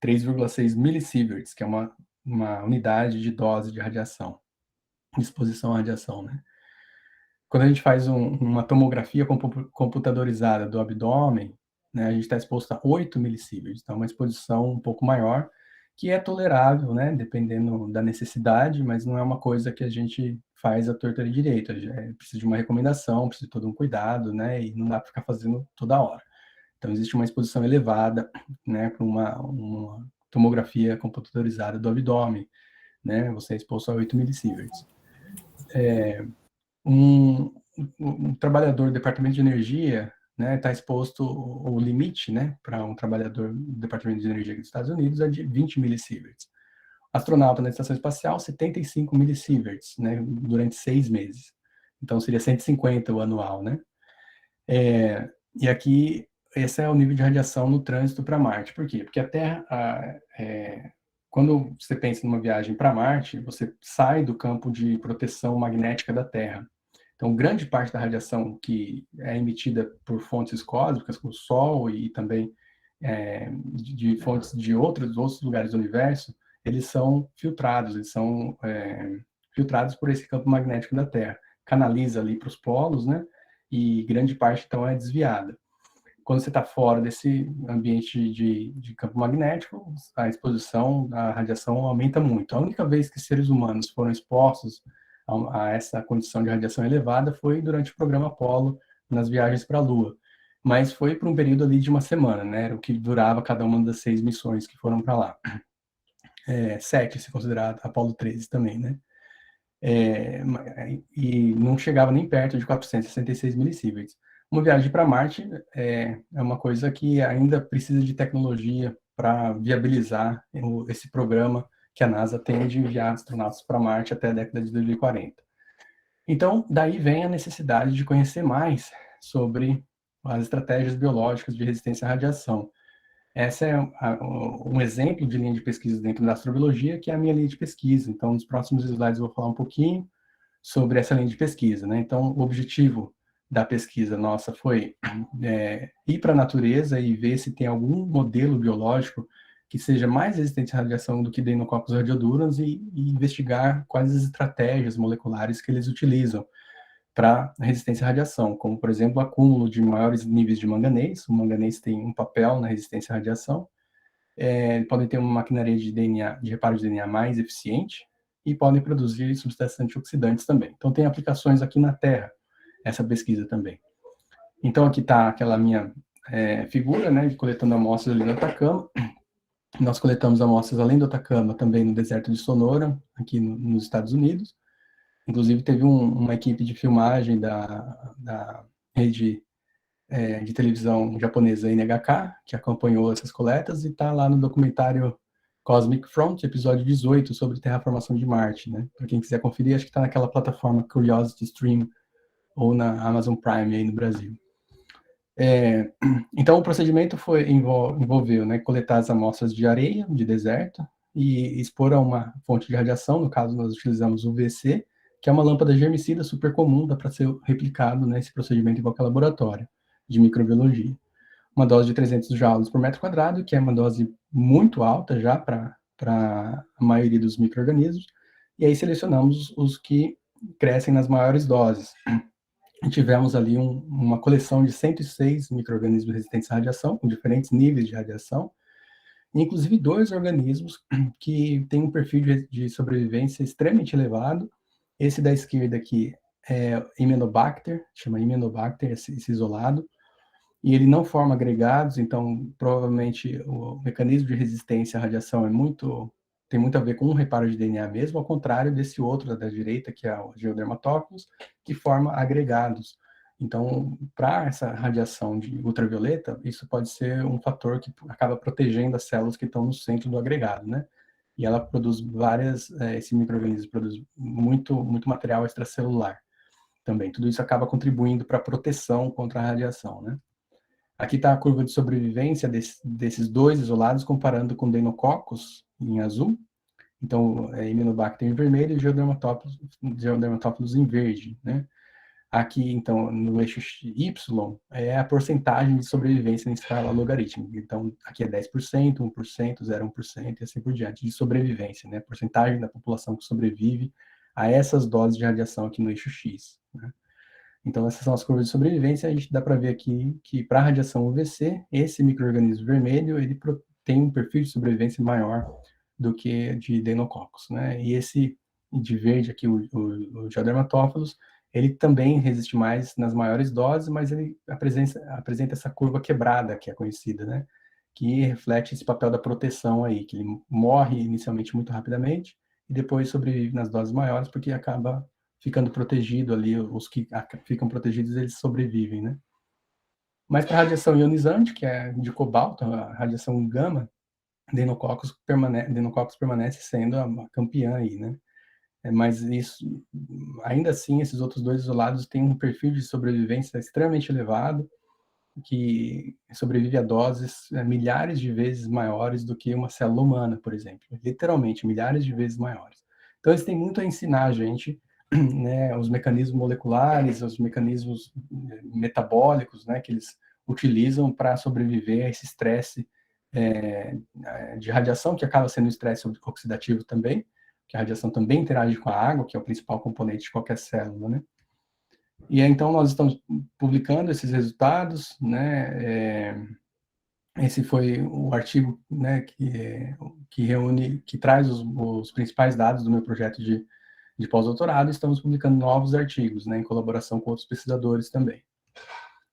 3,6 millisieverts, que é uma unidade de dose de radiação. Exposição à radiação, né? Quando a gente faz uma tomografia computadorizada do abdômen, né, a gente está exposto a 8 millisieverts, então uma exposição um pouco maior, que é tolerável, né, dependendo da necessidade, mas não é uma coisa que a gente faz à torta e direito, precisa de uma recomendação, precisa de todo um cuidado, né, e não dá para ficar fazendo toda hora. Então existe uma exposição elevada, né, para uma tomografia computadorizada do abdômen, né, você é exposto a 8 millisieverts. Um trabalhador do Departamento de Energia, né, está exposto, o limite, né, para um trabalhador do Departamento de Energia dos Estados Unidos é de 20 millisieverts. Astronauta na Estação Espacial, 75 millisieverts, né, durante 6 meses. Então, seria 150 o anual, né? E aqui, esse é o nível de radiação no trânsito para Marte. Por quê? Porque a Terra, quando você pensa numa viagem para Marte, você sai do campo de proteção magnética da Terra. Então, grande parte da radiação que é emitida por fontes cósmicas, como o Sol e também de fontes de outros lugares do universo, eles são filtrados, filtrados por esse campo magnético da Terra. Canaliza ali para os polos, né? E grande parte, então, é desviada. quando você está fora desse ambiente de campo magnético, a exposição à radiação aumenta muito. A única vez que seres humanos foram expostos a essa condição de radiação elevada foi durante o programa Apollo, nas viagens para a Lua. Mas foi por um período ali de uma semana, né? Era o que durava cada uma das 6 missões que foram para lá. 7, se considerar Apollo 13 também, né? E não chegava nem perto de 466 milisievert. Uma viagem para Marte é uma coisa que ainda precisa de tecnologia para viabilizar esse programa que a NASA tem de enviar astronautas para Marte até a década de 2040. Então, daí vem a necessidade de conhecer mais sobre as estratégias biológicas de resistência à radiação. Essa é um exemplo de linha de pesquisa dentro da astrobiologia, que é a minha linha de pesquisa. Então, nos próximos slides eu vou falar um pouquinho sobre essa linha de pesquisa, né? Então, o objetivo da pesquisa nossa foi ir para a natureza e ver se tem algum modelo biológico que seja mais resistente à radiação do que Deinococcus radiodurans e investigar quais as estratégias moleculares que eles utilizam para resistência à radiação, como, por exemplo, o acúmulo de maiores níveis de manganês. O manganês tem um papel na resistência à radiação. Podem ter uma maquinaria de reparo de DNA mais eficiente e podem produzir substâncias antioxidantes também. Então, tem aplicações aqui na Terra, essa pesquisa também. Então, aqui está aquela minha figura, né, de coletando amostras ali no Atacama. Nós coletamos amostras além do Atacama, também no deserto de Sonora, aqui nos Estados Unidos. Inclusive, teve uma equipe de filmagem da rede de televisão japonesa NHK, que acompanhou essas coletas, e está lá no documentário Cosmic Front, episódio 18, sobre terraformação de Marte, né? Para quem quiser conferir, acho que está naquela plataforma Curiosity Stream, ou na Amazon Prime aí no Brasil. Então, o procedimento envolveu, né, coletar as amostras de areia, de deserto, e expor a uma fonte de radiação. No caso, nós utilizamos o UVC, que é uma lâmpada germicida super comum, dá para ser replicado nesse procedimento em qualquer laboratório de microbiologia. Uma dose de 300 joules por metro quadrado, que é uma dose muito alta já para a maioria dos micro-organismos, e aí selecionamos os que crescem nas maiores doses. E tivemos ali uma coleção de 106 micro-organismos resistentes à radiação, com diferentes níveis de radiação, inclusive 2 organismos que têm um perfil de sobrevivência extremamente elevado. Esse da esquerda aqui é Hymenobacter, chama Hymenobacter, esse isolado, e ele não forma agregados, então provavelmente o mecanismo de resistência à radiação tem muito a ver com um reparo de DNA mesmo, ao contrário desse outro da direita, que é o Geodermatophyllus, que forma agregados. Então, para essa radiação de ultravioleta, isso pode ser um fator que acaba protegendo as células que estão no centro do agregado, né? E ela produz esse micro-organismo produz muito material extracelular também. Tudo isso acaba contribuindo para a proteção contra a radiação, né? Aqui está a curva de sobrevivência desses 2 isolados, comparando com Deinococcus, em azul. Então, Hymenobacter em vermelho e Geodermatophyllus em verde, né? Aqui, então, no eixo Y, é a porcentagem de sobrevivência em escala logarítmica. Então, aqui é 10%, 1%, 0,1% e assim por diante, de sobrevivência, né? Porcentagem da população que sobrevive a essas doses de radiação aqui no eixo X, né? Então, essas são as curvas de sobrevivência. A gente dá para ver aqui que, para a radiação UVC, esse micro-organismo vermelho, ele tem um perfil de sobrevivência maior do que de Deinococcus, né? E esse de verde aqui, o Geodermatophyllus, ele também resiste mais nas maiores doses, mas ele apresenta essa curva quebrada, que é conhecida, né? Que reflete esse papel da proteção aí, que ele morre inicialmente muito rapidamente e depois sobrevive nas doses maiores, porque acaba ficando protegido ali, os que ficam protegidos, eles sobrevivem, né? Mas para a radiação ionizante, que é de cobalto, a radiação gama, Deinococcus permanece sendo a campeã aí, né? Mas isso, ainda assim, esses outros 2 isolados têm um perfil de sobrevivência extremamente elevado, que sobrevive a doses milhares de vezes maiores do que uma célula humana, por exemplo. Literalmente, milhares de vezes maiores. Então, eles têm muito a ensinar a gente, né, os mecanismos moleculares, os mecanismos metabólicos, né, que eles utilizam para sobreviver a esse estresse de radiação, que acaba sendo estresse oxidativo também, que a radiação também interage com a água, que é o principal componente de qualquer célula, né? E então nós estamos publicando esses resultados, né? Esse foi o artigo, né, que reúne, que traz os principais dados do meu projeto de pós-doutorado. Estamos publicando novos artigos, né, em colaboração com outros pesquisadores também.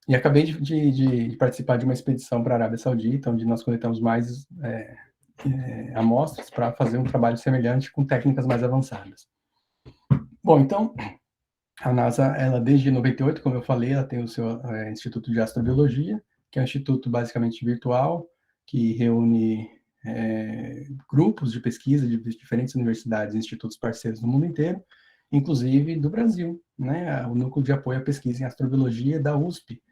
E acabei de participar de uma expedição para a Arábia Saudita, onde nós coletamos mais amostras para fazer um trabalho semelhante com técnicas mais avançadas. Bom, então, a NASA, ela desde 98, como eu falei, ela tem o seu Instituto de Astrobiologia, que é um instituto basicamente virtual, que reúne grupos de pesquisa de diferentes universidades e institutos parceiros do mundo inteiro, inclusive do Brasil, né? O Núcleo de Apoio à Pesquisa em Astrobiologia da USP,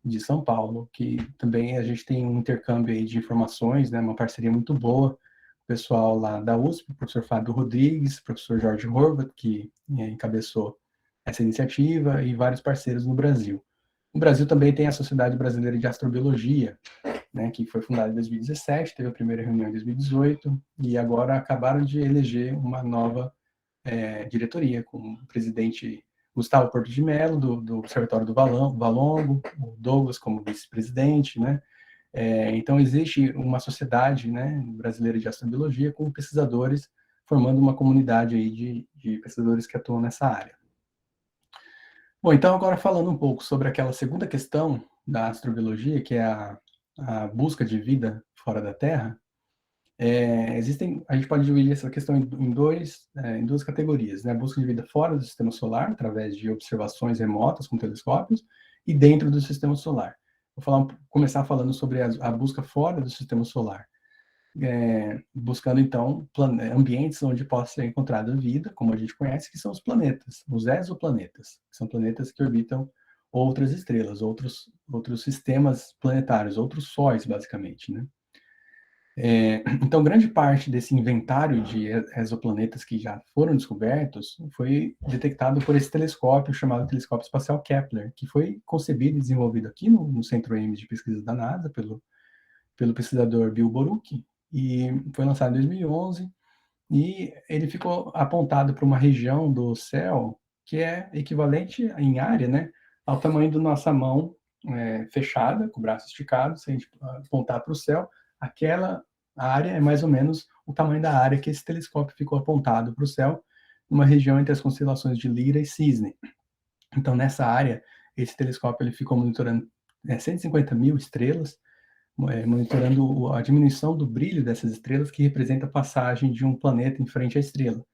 de São Paulo, que também a gente tem um intercâmbio aí de informações, né? Uma parceria muito boa, o pessoal lá da USP, o professor Fábio Rodrigues, o professor Jorge Horvath, que encabeçou essa iniciativa, e vários parceiros no Brasil. No Brasil também tem a Sociedade Brasileira de Astrobiologia, né, que foi fundada em 2017, teve a primeira reunião em 2018, e agora acabaram de eleger uma nova diretoria, com o presidente Gustavo Porto de Mello, do Observatório do Valongo, o Douglas como vice-presidente, né? Então existe uma sociedade, né, brasileira de astrobiologia com pesquisadores, formando uma comunidade aí de pesquisadores que atuam nessa área. Bom, então agora falando um pouco sobre aquela segunda questão da astrobiologia, que é a busca de vida fora da Terra, a gente pode dividir essa questão em duas categorias, né? A busca de vida fora do sistema solar, através de observações remotas com telescópios, e dentro do sistema solar. Vou começar falando sobre a busca fora do sistema solar. Buscando, então, ambientes onde possa ser encontrada vida, como a gente conhece, que são os planetas, os exoplanetas, que são planetas que orbitam outras estrelas, outros sistemas planetários, outros sóis, basicamente, né? Então, grande parte desse inventário de exoplanetas que já foram descobertos foi detectado por esse telescópio chamado Telescópio Espacial Kepler, que foi concebido e desenvolvido aqui no Centro Ames de Pesquisa da NASA, pelo pesquisador Bill Boruch, e foi lançado em 2011, e ele ficou apontado para uma região do céu que é equivalente em área, né, ao tamanho da nossa mão fechada, com o braço esticado. Se a gente apontar para o céu, aquela área é mais ou menos o tamanho da área que esse telescópio ficou apontado para o céu, numa região entre as constelações de Lira e Cisne. Então, nessa área, esse telescópio ele ficou monitorando 150 mil estrelas, monitorando a diminuição do brilho dessas estrelas, que representa a passagem de um planeta em frente à estrela,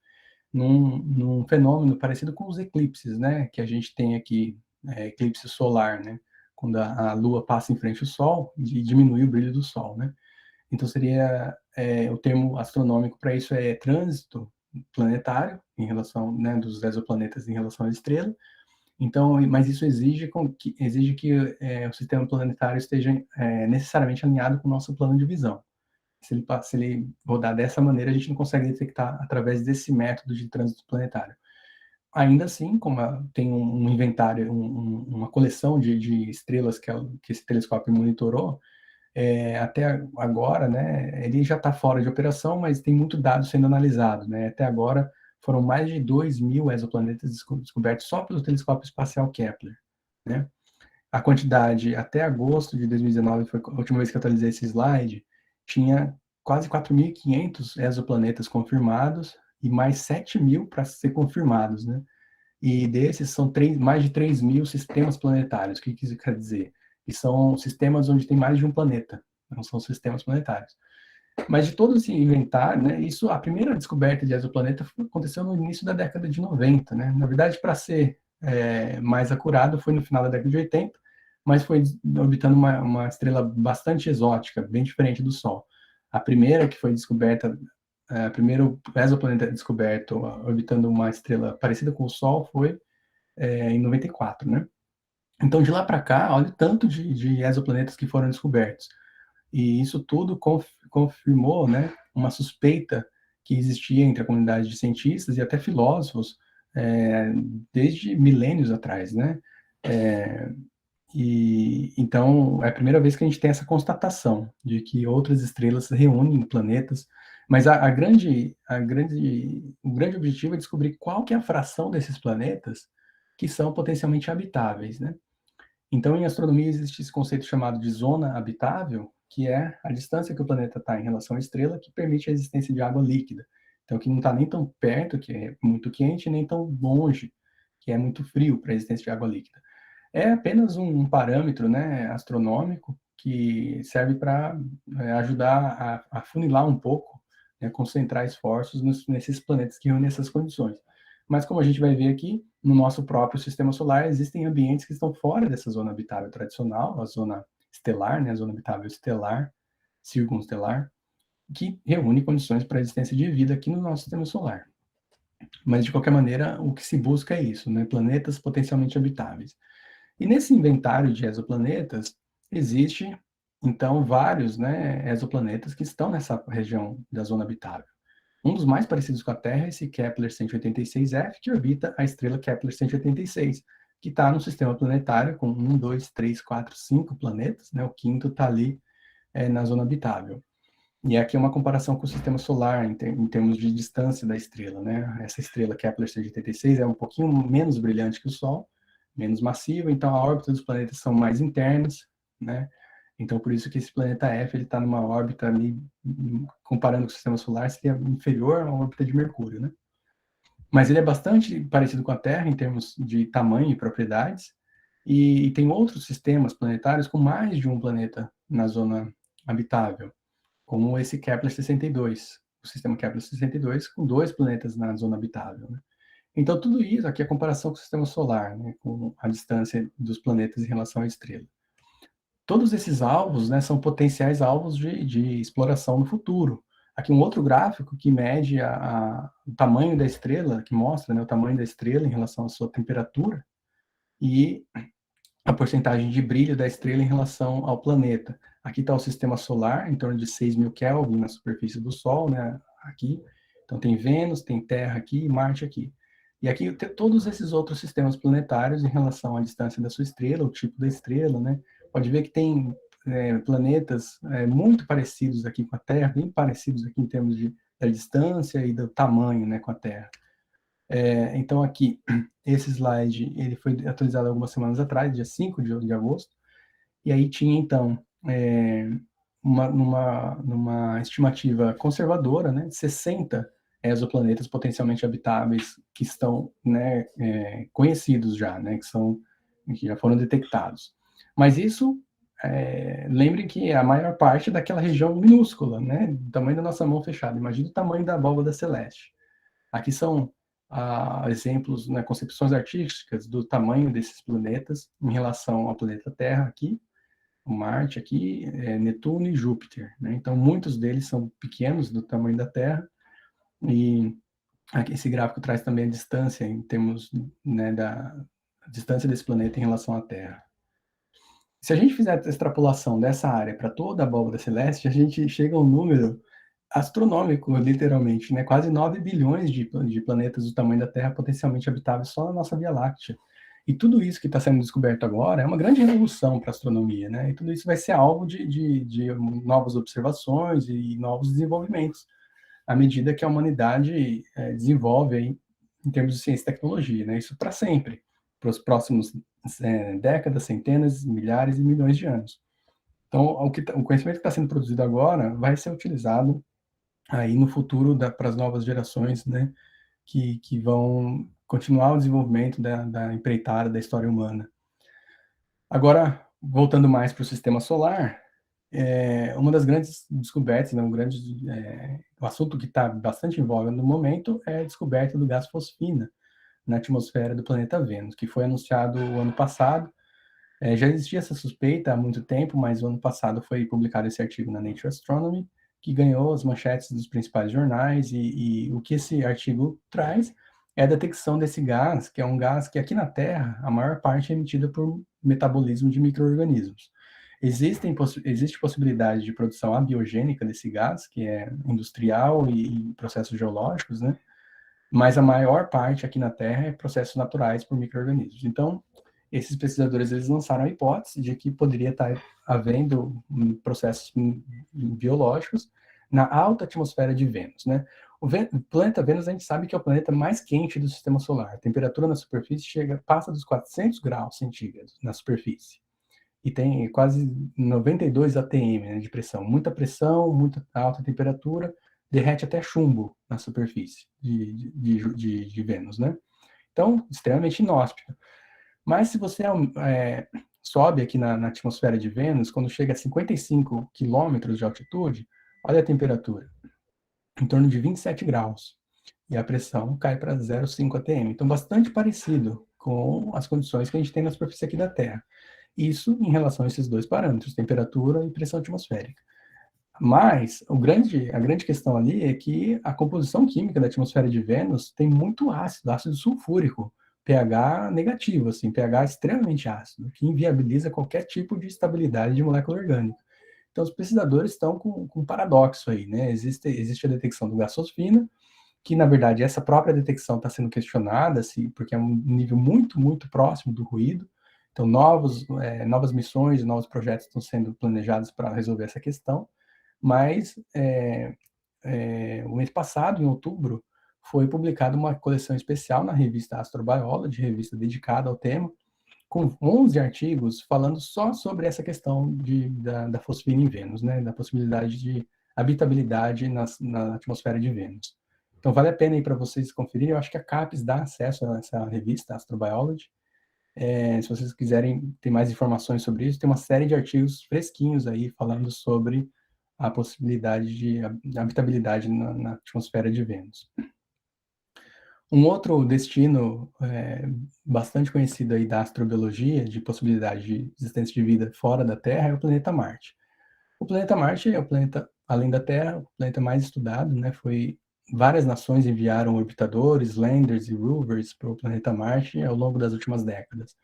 num fenômeno parecido com os eclipses, né, que a gente tem aqui, eclipse solar, né, quando a Lua passa em frente ao Sol e diminui o brilho do Sol, né. Então seria o termo astronômico para isso é trânsito planetário em relação, né, dos exoplanetas em relação à estrela. Então, mas isso exige que o sistema planetário esteja necessariamente alinhado com o nosso plano de visão. Se ele rodar dessa maneira, a gente não consegue detectar através desse método de trânsito planetário. Ainda assim, como tem um inventário, uma coleção de estrelas que esse telescópio monitorou, até agora, né, ele já está fora de operação, mas tem muito dado sendo analisado, né? Até agora foram mais de 2.000 exoplanetas descobertos só pelo telescópio espacial Kepler, né? A quantidade até agosto de 2019, foi a última vez que eu atualizei esse slide, tinha quase 4.500 exoplanetas confirmados e mais 7.000 para ser confirmados, né? E desses são mais de 3.000 sistemas planetários. O que isso quer dizer? Que são sistemas onde tem mais de um planeta, não são sistemas planetários. Mas de todo esse inventário, né, a primeira descoberta de exoplaneta aconteceu no início da década de 90, né? Na verdade, para ser mais acurado, foi no final da década de 80, mas foi orbitando uma estrela bastante exótica, bem diferente do Sol. A primeira que foi descoberta, o primeiro exoplaneta descoberto orbitando uma estrela parecida com o Sol foi em 94, né? Então, de lá para cá, olha o tanto de exoplanetas que foram descobertos. E isso tudo confirmou, né, uma suspeita que existia entre a comunidade de cientistas e até filósofos desde milênios atrás, né? E então é a primeira vez que a gente tem essa constatação de que outras estrelas se reúnem em planetas, mas o grande objetivo é descobrir qual que é a fração desses planetas que são potencialmente habitáveis, né? Então, em astronomia existe esse conceito chamado de zona habitável, que é a distância que o planeta está em relação à estrela, que permite a existência de água líquida. Então, que não está nem tão perto, que é muito quente, nem tão longe, que é muito frio para a existência de água líquida. É apenas um parâmetro, né, astronômico que serve para ajudar a funilar um pouco, né, concentrar esforços nesses planetas que reúnem essas condições. Mas como a gente vai ver aqui, no nosso próprio sistema solar, existem ambientes que estão fora dessa zona habitável tradicional, a zona estelar, né, a zona habitável estelar, circunstelar, que reúne condições para a existência de vida aqui no nosso sistema solar. Mas, de qualquer maneira, o que se busca é isso, né, planetas potencialmente habitáveis. E nesse inventário de exoplanetas, existe, então, vários, né, exoplanetas que estão nessa região da zona habitável. Um dos mais parecidos com a Terra é esse Kepler-186f, que orbita a estrela Kepler-186, que está no sistema planetário com 1, 2, 3, 4, 5 planetas, né? O quinto está ali na zona habitável. E aqui é uma comparação com o sistema solar, em termos de distância da estrela, né? Essa estrela Kepler-186 é um pouquinho menos brilhante que o Sol, menos massiva, então a órbita dos planetas são mais internas, né? Então, por isso que esse planeta F está numa órbita ali, comparando com o sistema solar, seria inferior à órbita de Mercúrio, né? Mas ele é bastante parecido com a Terra em termos de tamanho e propriedades, e tem outros sistemas planetários com mais de um planeta na zona habitável, como esse Kepler-62, o sistema Kepler-62, com 2 planetas na zona habitável, né? Então, tudo isso aqui é a comparação com o sistema solar, né, com a distância dos planetas em relação à estrela. Todos esses alvos, né, são potenciais alvos de exploração no futuro. Aqui um outro gráfico que mede o tamanho da estrela, que mostra, né, o tamanho da estrela em relação à sua temperatura e a porcentagem de brilho da estrela em relação ao planeta. Aqui está o sistema solar, em torno de 6.000 Kelvin na superfície do Sol, né, aqui. Então tem Vênus, tem Terra aqui e Marte aqui. E aqui tem todos esses outros sistemas planetários em relação à distância da sua estrela, o tipo da estrela, né? Pode ver que tem planetas muito parecidos aqui com a Terra, bem parecidos aqui em termos da distância e do tamanho, né, com a Terra. Então aqui, esse slide, ele foi atualizado algumas semanas atrás, dia 5 de agosto, e aí tinha então, numa estimativa conservadora, né, 60 exoplanetas potencialmente habitáveis que estão, né, conhecidos já, né, que já foram detectados. Mas isso, lembrem que a maior parte é daquela região minúscula, né, do tamanho da nossa mão fechada. Imagina o tamanho da abóbada celeste. Aqui são exemplos, né, concepções artísticas do tamanho desses planetas em relação ao planeta Terra aqui, o Marte aqui, Netuno e Júpiter, né? Então, muitos deles são pequenos do tamanho da Terra, e aqui esse gráfico traz também a distância em termos, né, da distância desse planeta em relação à Terra. Se a gente fizer a extrapolação dessa área para toda a abóbada celeste, a gente chega a um número astronômico, literalmente, né? Quase 9 bilhões de planetas do tamanho da Terra potencialmente habitáveis só na nossa Via Láctea. E tudo isso que está sendo descoberto agora é uma grande revolução para a astronomia, né? E tudo isso vai ser alvo de novas observações e novos desenvolvimentos, à medida que a humanidade desenvolve aí, em termos de ciência e tecnologia, né? Isso para sempre, para os próximos décadas, centenas, milhares e milhões de anos. Então, o conhecimento que está sendo produzido agora vai ser utilizado aí no futuro para as novas gerações, né, que vão continuar o desenvolvimento da empreitada da história humana. Agora, voltando mais para o sistema solar, uma das grandes descobertas, né, o assunto que está bastante em voga no momento é a descoberta do gás fosfina na atmosfera do planeta Vênus, que foi anunciado o ano passado. Já existia essa suspeita há muito tempo, mas o ano passado foi publicado esse artigo na Nature Astronomy, que ganhou as manchetes dos principais jornais, e o que esse artigo traz é a detecção desse gás, que é um gás que aqui na Terra, a maior parte é emitida por metabolismo de micro-organismos. Existe possibilidade de produção abiogênica desse gás, que é industrial e processos geológicos, né? Mas a maior parte aqui na Terra é processos naturais por micro-organismos. Então, esses pesquisadores, eles lançaram a hipótese de que poderia estar havendo processos biológicos na alta atmosfera de Vênus, né? O planeta Vênus, a gente sabe que é o planeta mais quente do sistema solar. A temperatura na superfície passa dos 400 graus centígrados na superfície. E tem quase 92 atm, né, de pressão. Muita pressão, muita alta temperatura, derrete até chumbo na superfície de Vênus, né? Então, extremamente inóspito. Mas se você sobe aqui na atmosfera de Vênus, quando chega a 55 quilômetros de altitude, olha a temperatura, em torno de 27 graus. E a pressão cai para 0,5 atm. Então, bastante parecido com as condições que a gente tem na superfície aqui da Terra. Isso em relação a esses dois parâmetros, temperatura e pressão atmosférica. Mas a grande questão ali é que a composição química da atmosfera de Vênus tem muito ácido sulfúrico, pH negativo, assim, pH extremamente ácido, que inviabiliza qualquer tipo de estabilidade de molécula orgânica. Então, os pesquisadores estão com um paradoxo aí, né? Existe a detecção do gás fosfina, que, na verdade, essa própria detecção está sendo questionada, assim, porque é um nível muito, muito próximo do ruído. Então, novas missões, novos projetos estão sendo planejados para resolver essa questão. Mas, o mês passado, em outubro, foi publicada uma coleção especial na revista Astrobiology, revista dedicada ao tema, com 11 artigos falando só sobre essa questão da fosfina em Vênus, né, da possibilidade de habitabilidade na atmosfera de Vênus. Então, vale a pena aí para vocês conferirem. Eu acho que a CAPES dá acesso a essa revista, Astrobiology. Se vocês quiserem ter mais informações sobre isso, tem uma série de artigos fresquinhos aí falando sobre a possibilidade de habitabilidade na atmosfera de Vênus. Um outro destino bastante conhecido aí da astrobiologia, de possibilidade de existência de vida fora da Terra, é o planeta Marte. O planeta Marte é o planeta, além da Terra, o planeta mais estudado, né? Várias nações enviaram orbitadores, landers e rovers para o planeta Marte ao longo das últimas décadas.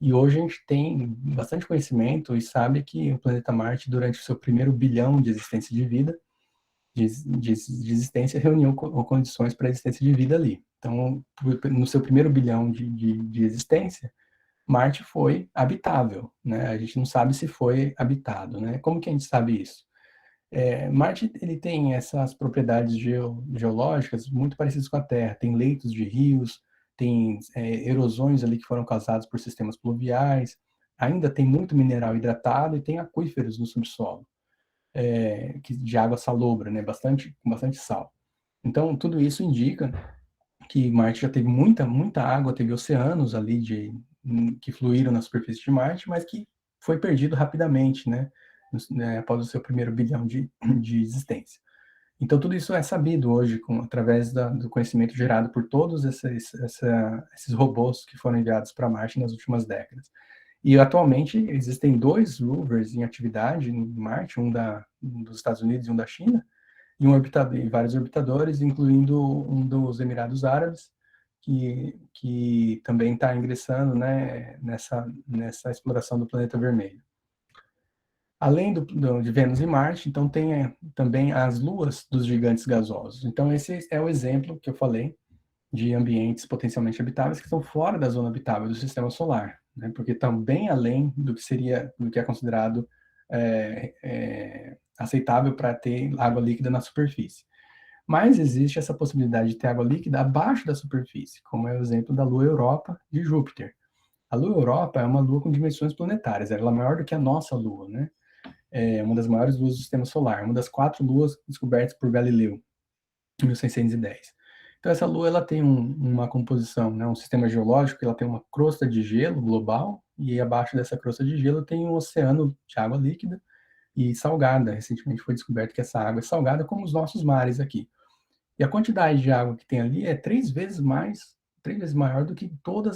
E hoje a gente tem bastante conhecimento e sabe que o planeta Marte, durante o seu primeiro bilhão de existência de vida, de existência, reuniu condições para a existência de vida ali. Então, no seu primeiro bilhão de existência, Marte foi habitável, né? A gente não sabe se foi habitado, né? Como que a gente sabe isso? Marte, ele tem essas propriedades geológicas muito parecidas com a Terra. Tem leitos de rios, tem erosões ali que foram causadas por sistemas pluviais, ainda tem muito mineral hidratado e tem aquíferos no subsolo, de água salobra, né? Com bastante sal. Então, tudo isso indica que Marte já teve muita, muita água, teve oceanos ali que fluíram na superfície de Marte, mas que foi perdido rapidamente, né? Após o seu primeiro bilhão de existência. Então, tudo isso é sabido hoje, através do conhecimento gerado por todos esses robôs que foram enviados para Marte nas últimas décadas. E, atualmente, existem 2 rovers em atividade em Marte, um dos Estados Unidos e um da China, e vários orbitadores, incluindo um dos Emirados Árabes, que também está ingressando, né, nessa exploração do planeta vermelho. Além de Vênus e Marte, então tem também as luas dos gigantes gasosos. Então, esse é o exemplo que eu falei de ambientes potencialmente habitáveis que estão fora da zona habitável do sistema solar, né? Porque estão bem além do que é considerado aceitável para ter água líquida na superfície. Mas existe essa possibilidade de ter água líquida abaixo da superfície, como é o exemplo da Lua Europa de Júpiter. A Lua Europa é uma lua com dimensões planetárias, ela é maior do que a nossa Lua, né? É uma das maiores luas do sistema solar, uma das 4 luas descobertas por Galileu, em 1610. Então, essa lua ela tem uma composição, né, um sistema geológico, ela tem uma crosta de gelo global, e abaixo dessa crosta de gelo tem um oceano de água líquida e salgada. Recentemente foi descoberto que essa água é salgada como os nossos mares aqui. E a quantidade de água que tem ali é 3 vezes maior do que toda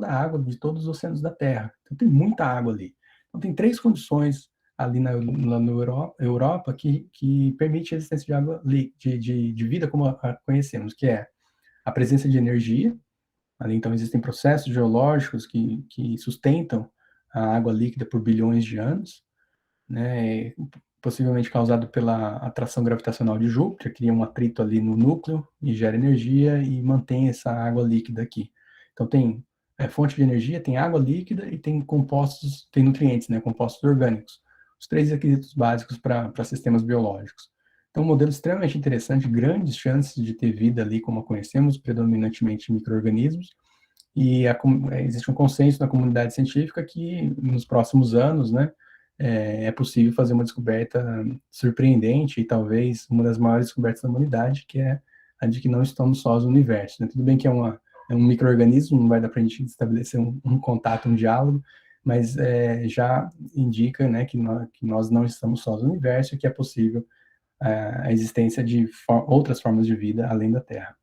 a água de todos os oceanos da Terra. Então, tem muita água ali. Então, tem 3 condições ali na Europa que permite a existência de água de vida como a conhecemos, que é a presença de energia. Ali, então, existem processos geológicos que sustentam a água líquida por bilhões de anos, né, possivelmente causado pela atração gravitacional de Júpiter, cria um atrito ali no núcleo e gera energia e mantém essa água líquida aqui. Então, tem fonte de energia, tem água líquida e tem nutrientes, né, compostos orgânicos. Os 3 requisitos básicos para sistemas biológicos. Então, um modelo extremamente interessante, grandes chances de ter vida ali como a conhecemos, predominantemente micro-organismos, e existe um consenso na comunidade científica que nos próximos anos, né, é possível fazer uma descoberta surpreendente e talvez uma das maiores descobertas da humanidade, que é a de que não estamos sós no universo, né? Tudo bem que é um micro-organismo, não vai dar para a gente estabelecer um contato, um diálogo, mas já indica, né, que nós não estamos sós no universo e que é possível a existência de outras formas de vida além da Terra.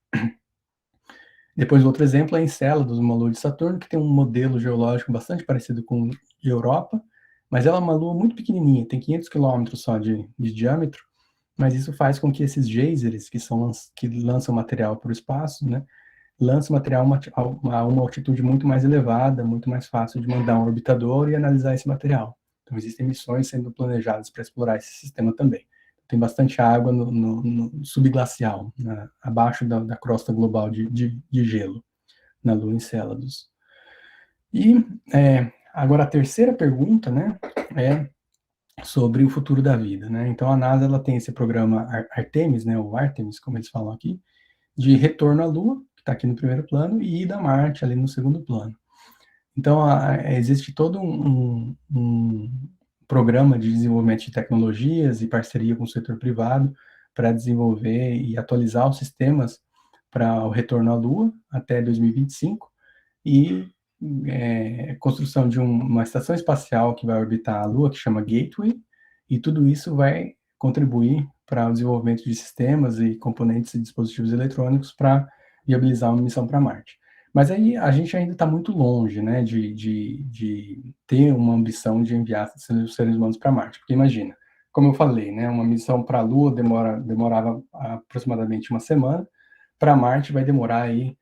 Depois, outro exemplo é Encélados, uma lua de Saturno, que tem um modelo geológico bastante parecido com o de Europa, mas ela é uma lua muito pequenininha, tem 500 quilômetros só de diâmetro, mas isso faz com que esses geysers, que lançam material para o espaço, né, lançam material a uma altitude muito mais elevada, muito mais fácil de mandar um orbitador e analisar esse material. Então, existem missões sendo planejadas para explorar esse sistema também. Tem bastante água no subglacial, abaixo da crosta global de gelo, na Lua Encélados. E agora a terceira pergunta, né, é sobre o futuro da vida, né? Então a NASA ela tem esse programa Artemis, né, ou Artemis, como eles falam aqui, de retorno à Lua, que está aqui no primeiro plano, e ida a Marte ali no segundo plano. Então existe todo um programa de desenvolvimento de tecnologias e parceria com o setor privado para desenvolver e atualizar os sistemas para o retorno à Lua até 2025 e construção de uma estação espacial que vai orbitar a Lua, que chama Gateway, e tudo isso vai contribuir para o desenvolvimento de sistemas e componentes e dispositivos eletrônicos para viabilizar uma missão para Marte. Mas aí a gente ainda está muito longe, né, de ter uma ambição de enviar os seres humanos para Marte. Porque imagina, como eu falei, né, uma missão para a Lua demorava aproximadamente uma semana, para Marte vai demorar aí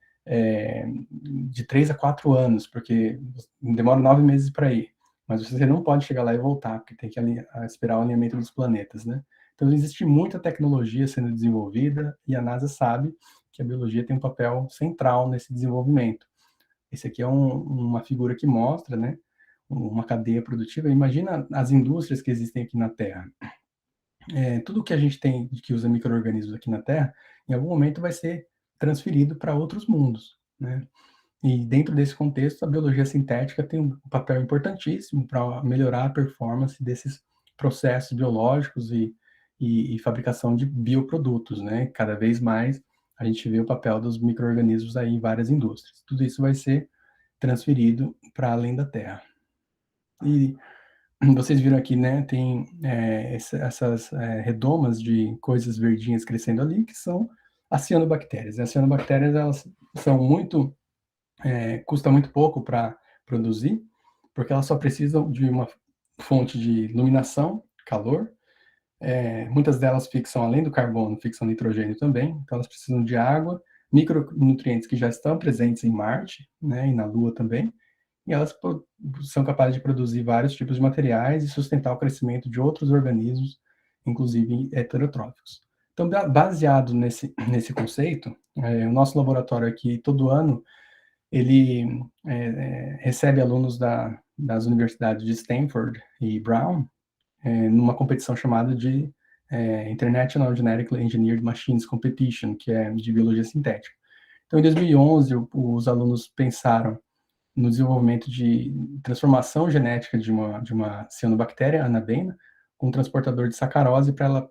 de 3 a 4 anos, porque demora 9 meses para ir. Mas você não pode chegar lá e voltar, porque tem que esperar o alinhamento dos planetas, né? Então existe muita tecnologia sendo desenvolvida e a NASA sabe que a biologia tem um papel central nesse desenvolvimento. Esse aqui é uma figura que mostra, né, uma cadeia produtiva. Imagina as indústrias que existem aqui na Terra. Tudo que a gente tem que usa micro-organismos aqui na Terra, em algum momento vai ser transferido para outros mundos, né? E dentro desse contexto, a biologia sintética tem um papel importantíssimo para melhorar a performance desses processos biológicos e fabricação de bioprodutos, né? Cada vez mais a gente vê o papel dos micro-organismos aí em várias indústrias. Tudo isso vai ser transferido para além da Terra. E vocês viram aqui, né, tem essas redomas de coisas verdinhas crescendo ali, que são as cianobactérias. As cianobactérias, elas são custa muito pouco para produzir, porque elas só precisam de uma fonte de iluminação, calor. Muitas delas fixam, além do carbono, fixam nitrogênio também, então elas precisam de água, micronutrientes que já estão presentes em Marte, né, e na Lua também, e elas são capazes de produzir vários tipos de materiais e sustentar o crescimento de outros organismos, inclusive heterotróficos. Então, baseado nesse conceito, o nosso laboratório aqui, todo ano, ele recebe alunos das universidades de Stanford e Brown numa competição chamada de International Genetically Engineered Machines Competition, que é de biologia sintética. Então, em 2011, os alunos pensaram no desenvolvimento de transformação genética de uma cianobactéria, Anabaena, com um transportador de sacarose para ela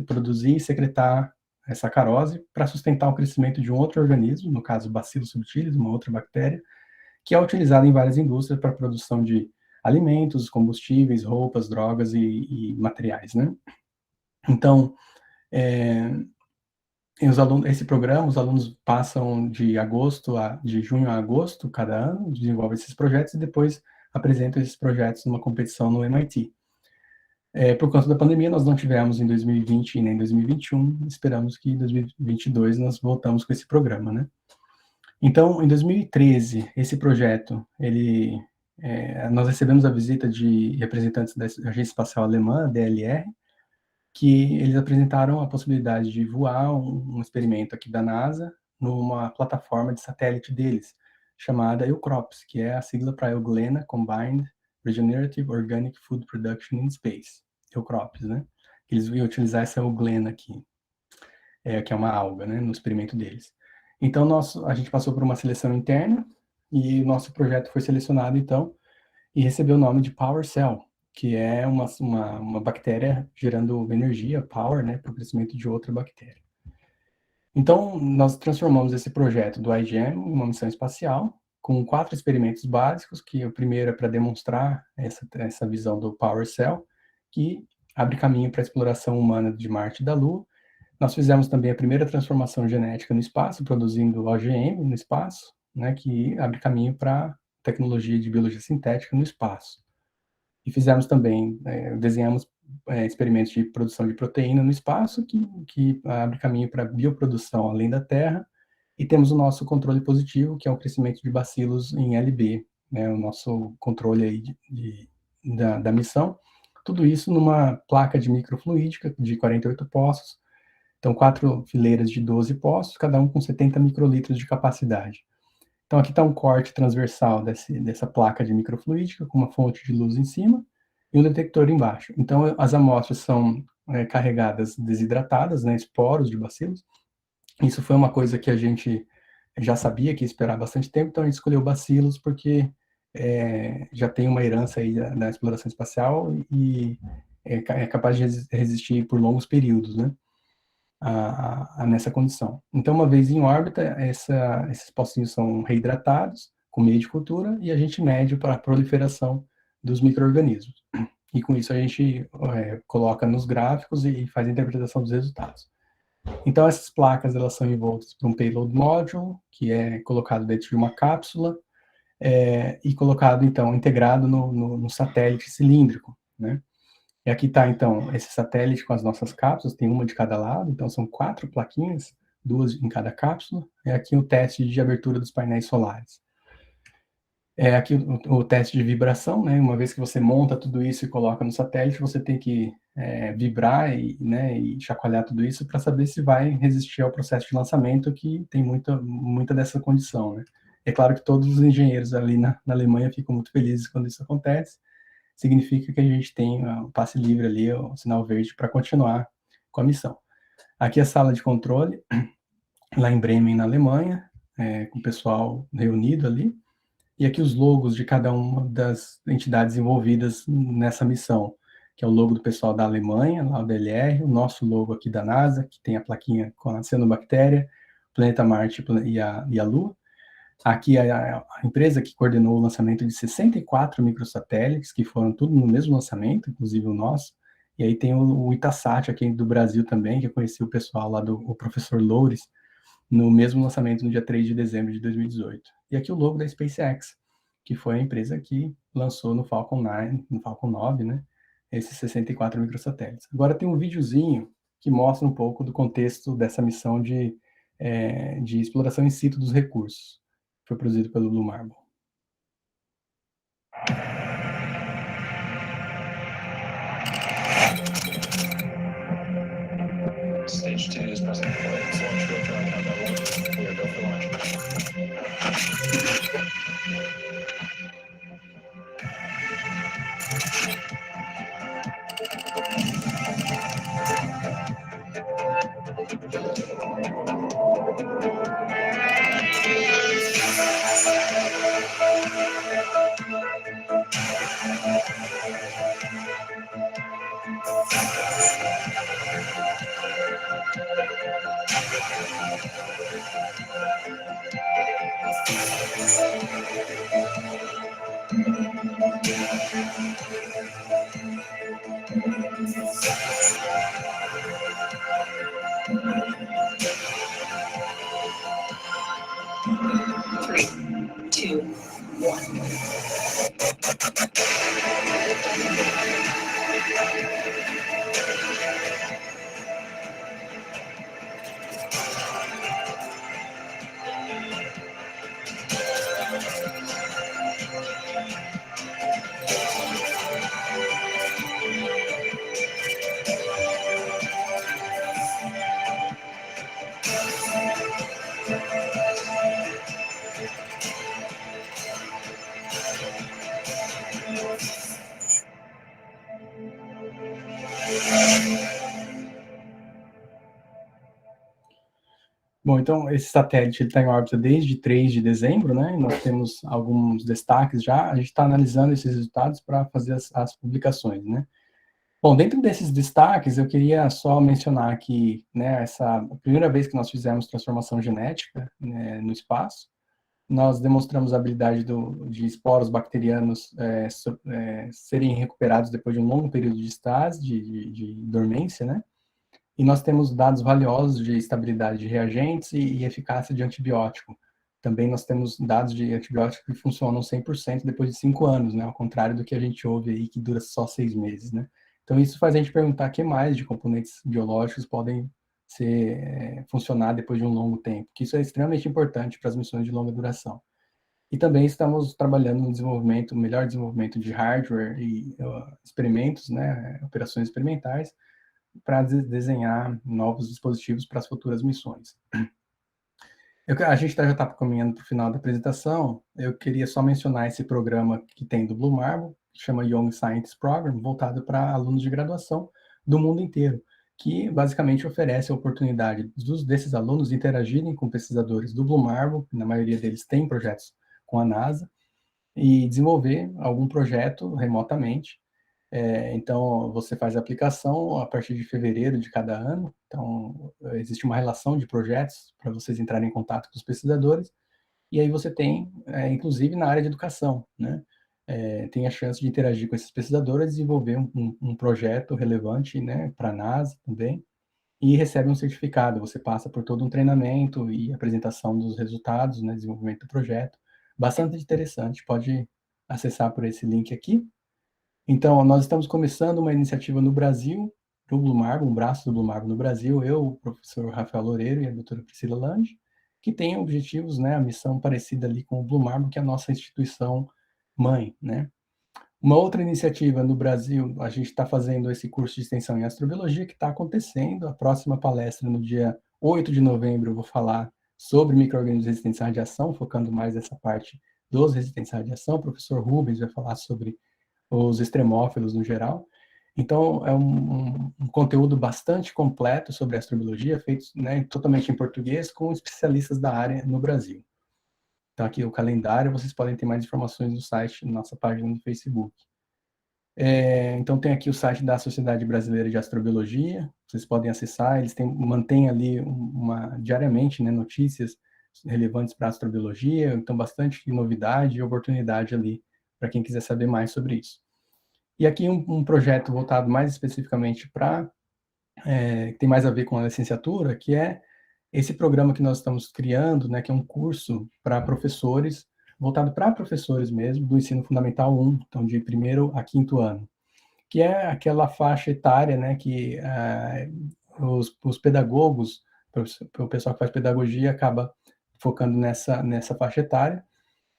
produzir e secretar sacarose para sustentar o crescimento de um outro organismo, no caso Bacillus subtilis, uma outra bactéria, que é utilizada em várias indústrias para a produção de alimentos, combustíveis, roupas, drogas e materiais, né? Então, esse programa, os alunos passam de junho a agosto, cada ano, desenvolvem esses projetos e depois apresentam esses projetos numa competição no MIT. Por conta da pandemia, nós não tivemos em 2020 e nem em 2021, esperamos que em 2022 nós voltamos com esse programa, né? Então, em 2013, esse projeto, nós recebemos a visita de representantes da Agência Espacial Alemã, DLR, que eles apresentaram a possibilidade de voar um experimento aqui da NASA numa plataforma de satélite deles, chamada EUCROPS, que é a sigla para Euglena Combined Regenerative Organic Food Production in Space, EUCROPS, né? Eles iam utilizar essa euglena aqui, que é uma alga, né, no experimento deles. Então, a gente passou por uma seleção interna e o nosso projeto foi selecionado, então, e recebeu o nome de PowerCell, que é uma bactéria gerando energia, power, né, para o crescimento de outra bactéria. Então, nós transformamos esse projeto do iGEM em uma missão espacial, com 4 experimentos básicos, que o primeiro é para demonstrar essa visão do PowerCell, que abre caminho para a exploração humana de Marte e da Lua. Nós fizemos também a primeira transformação genética no espaço, produzindo OGM no espaço, né, que abre caminho para tecnologia de biologia sintética no espaço. E fizemos também, desenhamos experimentos de produção de proteína no espaço, que abre caminho para bioprodução além da Terra, e temos o nosso controle positivo, que é o crescimento de bacilos em LB, né, o nosso controle aí da missão. Tudo isso numa placa de microfluídica de 48 poços, então 4 fileiras de 12 poços, cada um com 70 microlitros de capacidade. Então aqui está um corte transversal dessa placa de microfluídica, com uma fonte de luz em cima e um detector embaixo. Então as amostras são carregadas desidratadas, né, esporos de bacilos. Isso foi uma coisa que a gente já sabia que ia esperar há bastante tempo, então a gente escolheu bacilos porque já tem uma herança aí da exploração espacial e é capaz de resistir por longos períodos, né? Nessa condição. Então, uma vez em órbita, esses pocinhos são reidratados com meio de cultura e a gente mede para a proliferação dos micro-organismos. E com isso a gente coloca nos gráficos e faz a interpretação dos resultados. Então, essas placas elas são envoltas por um payload module, que é colocado dentro de uma cápsula e colocado, então, integrado no satélite cilíndrico, né? E aqui está, então, esse satélite com as nossas cápsulas, tem uma de cada lado, então são 4 plaquinhas, 2 em cada cápsula. É aqui o teste de abertura dos painéis solares. É aqui o teste de vibração, né? Uma vez que você monta tudo isso e coloca no satélite, você tem que vibrar e chacoalhar tudo isso para saber se vai resistir ao processo de lançamento, que tem muita dessa condição, né? É claro que todos os engenheiros ali na Alemanha ficam muito felizes quando isso acontece. Significa que a gente tem o passe livre ali, o sinal verde, para continuar com a missão. Aqui a sala de controle, lá em Bremen, na Alemanha, com o pessoal reunido ali, e aqui os logos de cada uma das entidades envolvidas nessa missão, que é o logo do pessoal da Alemanha, lá o DLR, o nosso logo aqui da NASA, que tem a plaquinha com a cianobactéria, o planeta Marte e a Lua. Aqui a empresa que coordenou o lançamento de 64 microsatélites, que foram tudo no mesmo lançamento, inclusive o nosso. E aí tem o Itasat aqui do Brasil também, que eu conheci o pessoal lá o professor Loures, no mesmo lançamento no dia 3 de dezembro de 2018. E aqui o logo da SpaceX, que foi a empresa que lançou no Falcon 9, né, esses 64 microsatélites. Agora tem um videozinho que mostra um pouco do contexto dessa missão de exploração in situ dos recursos. Foi produzido pelo Blue Marble. Stage 2 is present. Launch go track on we are go for launch. Three, two, one. Bom, então, esse satélite está em órbita desde 3 de dezembro, né? E nós temos alguns destaques já. A gente está analisando esses resultados para fazer as publicações, né? Bom, dentro desses destaques, eu queria só mencionar que, né, a primeira vez que nós fizemos transformação genética, né, no espaço, nós demonstramos a habilidade de esporos bacterianos serem recuperados depois de um longo período de estase, de dormência, né? E nós temos dados valiosos de estabilidade de reagentes e eficácia de antibiótico. Também nós temos dados de antibióticos que funcionam 100% depois de 5 anos, né? Ao contrário do que a gente ouve aí, que dura só 6 meses, né? Então, isso faz a gente perguntar que mais de componentes biológicos podem funcionar depois de um longo tempo, que isso é extremamente importante para as missões de longa duração. E também estamos trabalhando no melhor desenvolvimento de hardware e experimentos, né? Operações experimentais, para desenhar novos dispositivos para as futuras missões. A gente já está caminhando para o final da apresentação. Eu queria só mencionar esse programa que tem do Blue Marble, que chama Young Scientist Program, voltado para alunos de graduação do mundo inteiro, que basicamente oferece a oportunidade desses alunos interagirem com pesquisadores do Blue Marble, na maioria deles tem projetos com a NASA, e desenvolver algum projeto remotamente. Então, você faz a aplicação a partir de fevereiro de cada ano. Então, existe uma relação de projetos para vocês entrarem em contato com os pesquisadores. E aí você tem, inclusive na área de educação, né? Tem a chance de interagir com esses pesquisadores, desenvolver um projeto relevante, né, para a NASA também, e recebe um certificado. Você passa por todo um treinamento e apresentação dos resultados, né, desenvolvimento do projeto. Bastante interessante. Pode acessar por esse link aqui. Então, nós estamos começando uma iniciativa no Brasil, do Blue Marble, um braço do Blue Marble no Brasil, eu, o professor Rafael Loureiro e a doutora Priscila Lange, que tem objetivos, né, a missão parecida ali com o Blue Marble, que é a nossa instituição mãe, né. Uma outra iniciativa no Brasil, a gente está fazendo esse curso de extensão em astrobiologia que está acontecendo. A próxima palestra, no dia 8 de novembro, eu vou falar sobre micro-organismos resistentes à radiação, focando mais nessa parte dos resistentes à radiação. O professor Rubens vai falar sobre os extremófilos no geral. Então, é um conteúdo bastante completo sobre astrobiologia, feito, né, totalmente em português, com especialistas da área no Brasil. Então, aqui o calendário, vocês podem ter mais informações no site, na nossa página no Facebook. Então, tem aqui o site da Sociedade Brasileira de Astrobiologia, vocês podem acessar, eles mantêm ali diariamente, né, notícias relevantes para a astrobiologia, então bastante novidade e oportunidade ali para quem quiser saber mais sobre isso. E aqui um projeto voltado mais especificamente para, tem mais a ver com a licenciatura, que é esse programa que nós estamos criando, né, que é um curso para professores, voltado para professores mesmo, do ensino fundamental 1, então de 1º a 5º ano, que é aquela faixa etária, né, que os pedagogos, o pessoal que faz pedagogia acaba focando nessa faixa etária.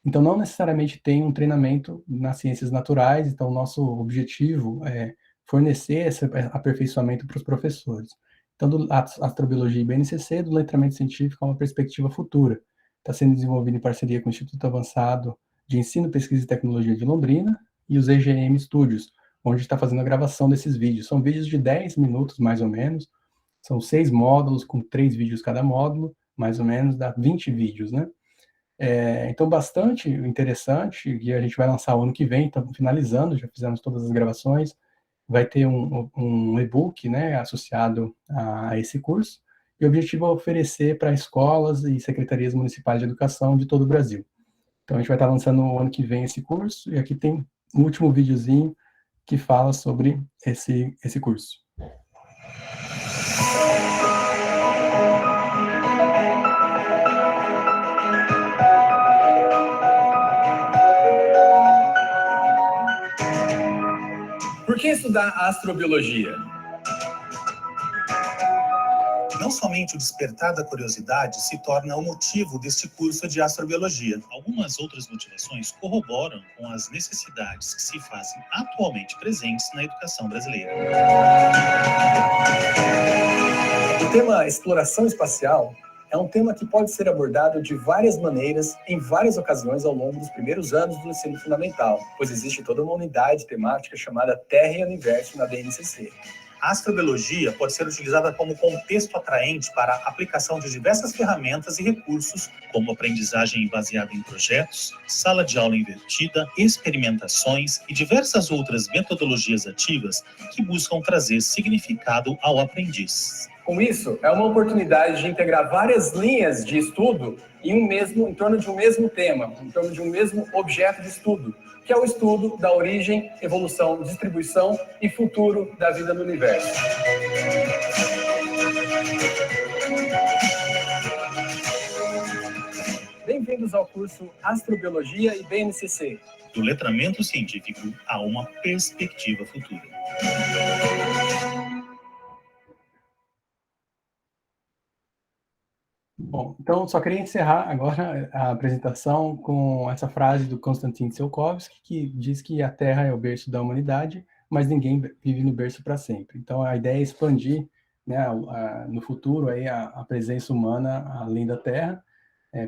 Então, não necessariamente tem um treinamento nas ciências naturais, então, o nosso objetivo é fornecer esse aperfeiçoamento para os professores. Então, do Astrobiologia e BNCC, do letramento científico a uma perspectiva futura. Está sendo desenvolvido em parceria com o Instituto Avançado de Ensino, Pesquisa e Tecnologia de Londrina e os EGM Studios, onde está fazendo a gravação desses vídeos. São vídeos de 10 minutos, mais ou menos. São 6 módulos, com 3 vídeos cada módulo, mais ou menos, dá 20 vídeos, né? Então, bastante interessante, e a gente vai lançar o ano que vem, estamos finalizando, já fizemos todas as gravações, vai ter um e-book, né, associado a esse curso, e o objetivo é oferecer para escolas e secretarias municipais de educação de todo o Brasil. Então, a gente vai estar lançando o ano que vem esse curso, e aqui tem um último videozinho que fala sobre esse curso. Por que estudar astrobiologia? Não somente o despertar da curiosidade se torna o motivo deste curso de astrobiologia. Algumas outras motivações corroboram com as necessidades que se fazem atualmente presentes na educação brasileira. O tema exploração espacial é um tema que pode ser abordado de várias maneiras, em várias ocasiões ao longo dos primeiros anos do ensino fundamental, pois existe toda uma unidade temática chamada Terra e Universo na BNCC. A astrobiologia pode ser utilizada como contexto atraente para a aplicação de diversas ferramentas e recursos, como aprendizagem baseada em projetos, sala de aula invertida, experimentações e diversas outras metodologias ativas que buscam trazer significado ao aprendiz. Com isso, é uma oportunidade de integrar várias linhas de estudo em torno de um mesmo tema, em torno de um mesmo objeto de estudo, que é o estudo da origem, evolução, distribuição e futuro da vida no universo. Bem-vindos ao curso Astrobiologia e BNCC. Do letramento científico a uma perspectiva futura. Bom, então só queria encerrar agora a apresentação com essa frase do Konstantin Tsiolkovsky, que diz que a Terra é o berço da humanidade, mas ninguém vive no berço para sempre. Então a ideia é expandir, né, no futuro aí a presença humana além da Terra,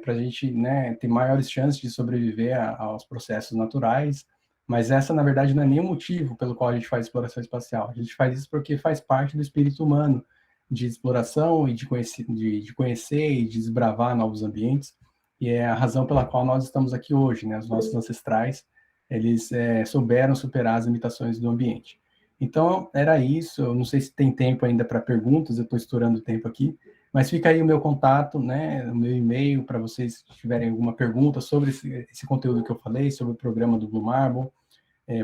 para a gente, né, ter maiores chances de sobreviver aos processos naturais, mas essa, na verdade, não é nenhum motivo pelo qual a gente faz exploração espacial. A gente faz isso porque faz parte do espírito humano, de exploração e de conhecer e de desbravar novos ambientes, e é a razão pela qual nós estamos aqui hoje, né? Os nossos ancestrais, eles souberam superar as limitações do ambiente. Então, era isso. Eu não sei se tem tempo ainda para perguntas, eu estou estourando o tempo aqui, mas fica aí o meu contato, né, o meu e-mail, para vocês que tiverem alguma pergunta sobre esse conteúdo que eu falei, sobre o programa do Blue Marble.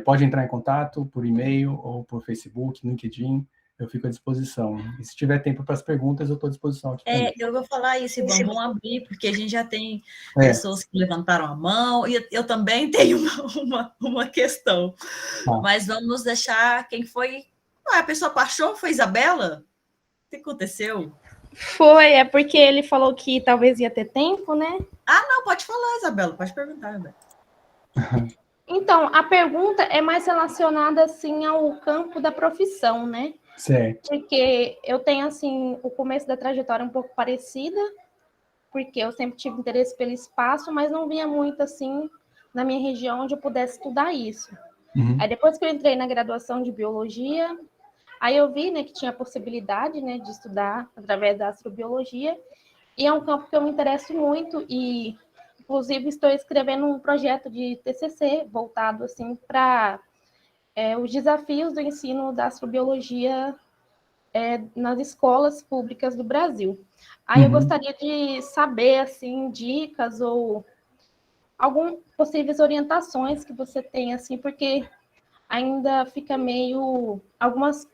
Pode entrar em contato por e-mail ou por Facebook, LinkedIn, eu fico à disposição. E se tiver tempo para as perguntas, eu estou à disposição aqui também. Eu vou falar isso, Ivan, vamos abrir, porque a gente já tem pessoas que levantaram a mão, e eu também tenho uma questão. Mas vamos deixar quem foi... a pessoa baixou, foi Isabela? O que aconteceu? Foi, é porque ele falou que talvez ia ter tempo, né? Não, pode falar, Isabela, pode perguntar, Isabela. Então, a pergunta é mais relacionada, assim, ao campo da profissão, né? Certo. Porque eu tenho, assim, o começo da trajetória um pouco parecida, porque eu sempre tive interesse pelo espaço, mas não vinha muito, assim, na minha região onde eu pudesse estudar isso. Uhum. Aí depois que eu entrei na graduação de biologia, aí eu vi, né, que tinha a possibilidade, né, de estudar através da astrobiologia, e é um campo que eu me interesso muito, e inclusive estou escrevendo um projeto de TCC voltado, assim, para os desafios do ensino da astrobiologia nas escolas públicas do Brasil. Aí eu gostaria de saber, assim, dicas ou algumas possíveis orientações que você tem, assim, porque ainda fica meio... algumas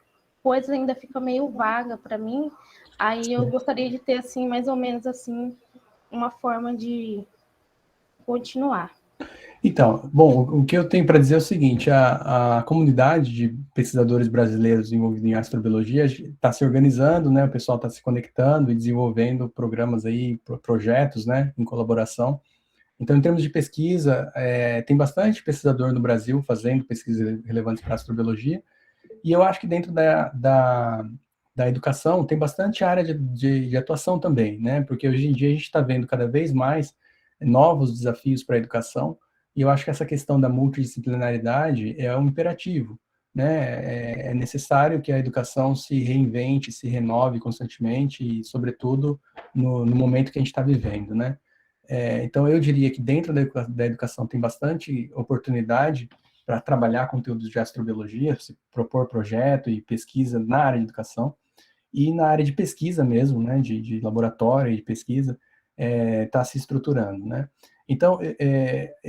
coisas ainda ficam meio vaga para mim. Aí eu gostaria de ter, assim, mais ou menos, assim, uma forma de continuar. Então, bom, o que eu tenho para dizer é o seguinte, a comunidade de pesquisadores brasileiros envolvida em astrobiologia está se organizando, né, o pessoal está se conectando e desenvolvendo programas aí, projetos, né, em colaboração. Então, em termos de pesquisa, tem bastante pesquisador no Brasil fazendo pesquisas relevantes para a astrobiologia, e eu acho que dentro da educação tem bastante área de atuação também, né, porque hoje em dia a gente está vendo cada vez mais novos desafios para a educação, e eu acho que essa questão da multidisciplinaridade é um imperativo, né? É necessário que a educação se reinvente, se renove constantemente e, sobretudo, no momento que a gente está vivendo, né? Então, eu diria que dentro da educação tem bastante oportunidade para trabalhar conteúdos de astrobiologia, se propor projeto e pesquisa na área de educação e na área de pesquisa mesmo, né? De laboratório e de pesquisa, está se estruturando, né? Então,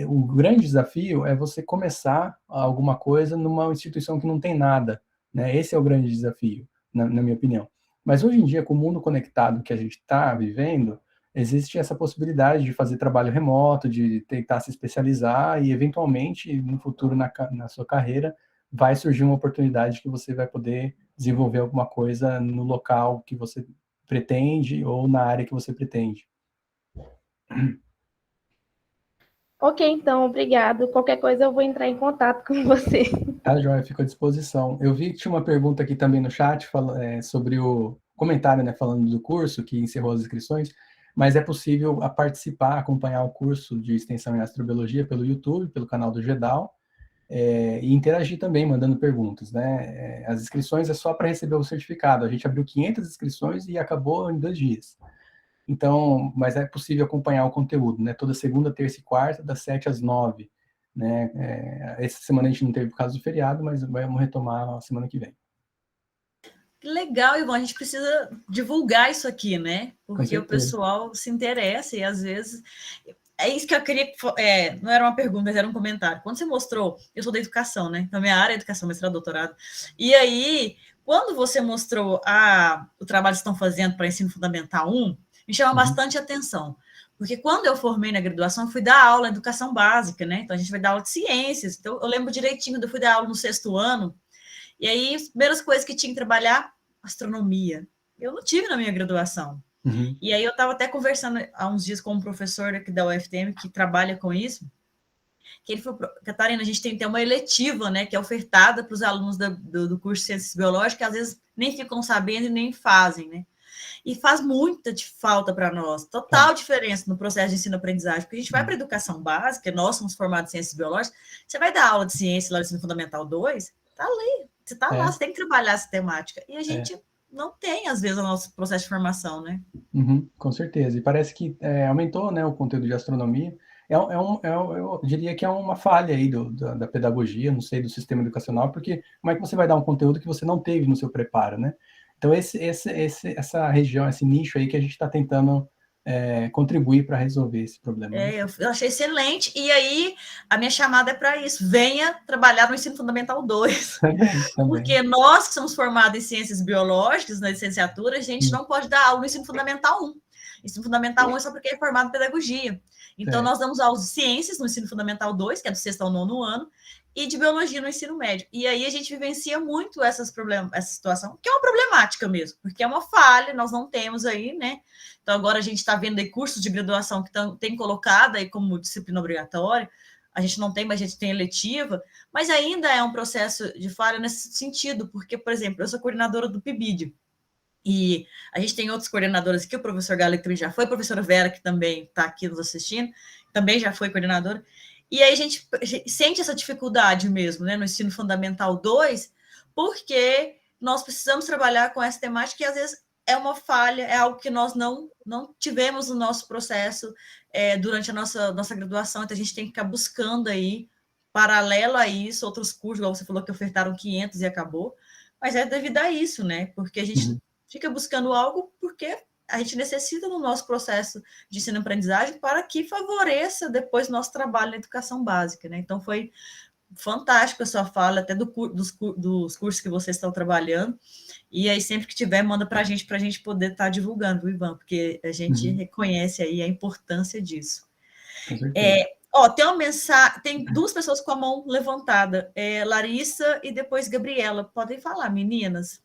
o grande desafio é você começar alguma coisa numa instituição que não tem nada, né? Esse é o grande desafio, na minha opinião. Mas hoje em dia, com o mundo conectado que a gente está vivendo, existe essa possibilidade de fazer trabalho remoto, de tentar se especializar e, eventualmente, no futuro, na sua carreira, vai surgir uma oportunidade que você vai poder desenvolver alguma coisa no local que você pretende ou na área que você pretende. Ok, então, obrigado. Qualquer coisa eu vou entrar em contato com você. Tá, joia, fico à disposição. Eu vi que tinha uma pergunta aqui também no chat sobre o comentário, né, falando do curso, que encerrou as inscrições, mas é possível participar, acompanhar o curso de extensão em astrobiologia pelo YouTube, pelo canal do GEDAL. e interagir também, mandando perguntas, né? As inscrições é só para receber o certificado. A gente abriu 500 inscrições e acabou em 2 dias. Então, mas é possível acompanhar o conteúdo, né? Toda segunda, terça e quarta, das 7 às 9, né? Essa semana a gente não teve por causa do feriado, mas vamos retomar a semana que vem. Legal, Ivan, a gente precisa divulgar isso aqui, né? Porque o pessoal se interessa e às vezes... É isso que eu queria... não era uma pergunta, mas era um comentário. Quando você mostrou... Eu sou da educação, né? Então, minha área é educação, mestrado, doutorado. E aí, quando você mostrou o trabalho que estão fazendo para ensino fundamental 1, me chama bastante atenção. Porque quando eu formei na graduação, eu fui dar aula em educação básica, né? Então, a gente vai dar aula de ciências. Então, eu lembro direitinho quando eu fui dar aula no 6º ano. E aí, as primeiras coisas que tinha que trabalhar, astronomia. Eu não tive na minha graduação. E aí eu estava até conversando há uns dias com um professor aqui da UFTM que trabalha com isso, que ele falou, Catarina, a gente tem que ter uma eletiva, né, que é ofertada para os alunos do curso de Ciências Biológicas, que às vezes nem ficam sabendo e nem fazem, né? E faz muita falta para nós, total diferença no processo de ensino-aprendizagem, porque a gente vai para a educação básica, nós somos formados em Ciências Biológicas, você vai dar aula de ciência lá no ensino fundamental 2, tá ali, você tá lá, você tem que trabalhar essa temática, e a gente não tem, às vezes, o nosso processo de formação, né? Com certeza, e parece que aumentou, né, o conteúdo de astronomia. Eu diria que é uma falha aí da pedagogia, não sei, do sistema educacional, porque como é que você vai dar um conteúdo que você não teve no seu preparo, né? Então, essa região, esse nicho aí que a gente está tentando contribuir para resolver esse problema. Né? Eu achei excelente, e aí a minha chamada é para isso, venha trabalhar no ensino fundamental 2, também. Porque nós que somos formados em ciências biológicas, na licenciatura, a gente não pode dar aula no ensino fundamental 1, ensino fundamental 1 é só porque é formado em pedagogia, então nós damos aulas de ciências no ensino fundamental 2, que é do 6º ao 9º ano, e de biologia no ensino médio. E aí a gente vivencia muito essa situação, que é uma problemática mesmo, porque é uma falha, nós não temos aí, né? Então agora a gente está vendo aí cursos de graduação que tem colocado aí como disciplina obrigatória, a gente não tem, mas a gente tem eletiva, mas ainda é um processo de falha nesse sentido, porque, por exemplo, eu sou coordenadora do PIBID, e a gente tem outros coordenadores aqui, o professor Galo, que também já foi, a professora Vera, que também está aqui nos assistindo, também já foi coordenadora, e aí a gente sente essa dificuldade mesmo, né, no ensino fundamental 2, porque nós precisamos trabalhar com essa temática que às vezes é uma falha, é algo que nós não tivemos no nosso processo durante a nossa graduação, então a gente tem que ficar buscando aí, paralelo a isso, outros cursos, igual você falou que ofertaram 500 e acabou, mas é devido a isso, né, porque a gente fica buscando algo porque a gente necessita no nosso processo de ensino-aprendizagem para que favoreça depois o nosso trabalho na educação básica, né? Então, foi fantástico a sua fala, até dos cursos que vocês estão trabalhando, e aí sempre que tiver, manda para a gente poder estar divulgando, Ivan, porque a gente reconhece aí a importância disso. Tem uma mensagem, tem 2 pessoas com a mão levantada, Larissa e depois Gabriela, podem falar, meninas?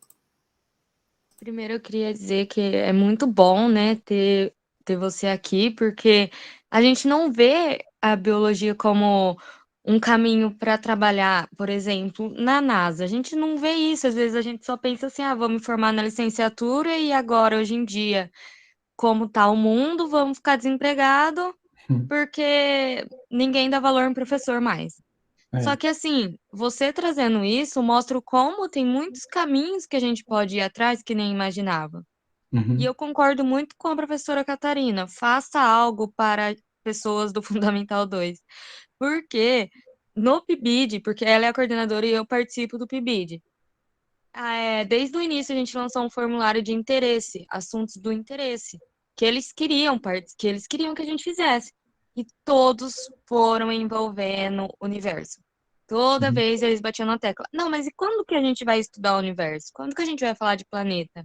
Primeiro eu queria dizer que é muito bom, né, ter você aqui, porque a gente não vê a biologia como um caminho para trabalhar, por exemplo, na NASA. A gente não vê isso, às vezes a gente só pensa assim, vou me formar na licenciatura e agora, hoje em dia, como tá o mundo, vamos ficar desempregado porque ninguém dá valor no professor mais. Só que, assim, você trazendo isso mostra como tem muitos caminhos que a gente pode ir atrás que nem imaginava. E eu concordo muito com a professora Catarina, faça algo para pessoas do Fundamental 2. Porque no PIBID, porque ela é a coordenadora e eu participo do PIBID, desde o início a gente lançou um formulário de interesse, assuntos do interesse, que eles queriam que a gente fizesse. E todos foram envolvendo o universo. Toda vez eles batiam na tecla. Não, mas e quando que a gente vai estudar o universo? Quando que a gente vai falar de planeta?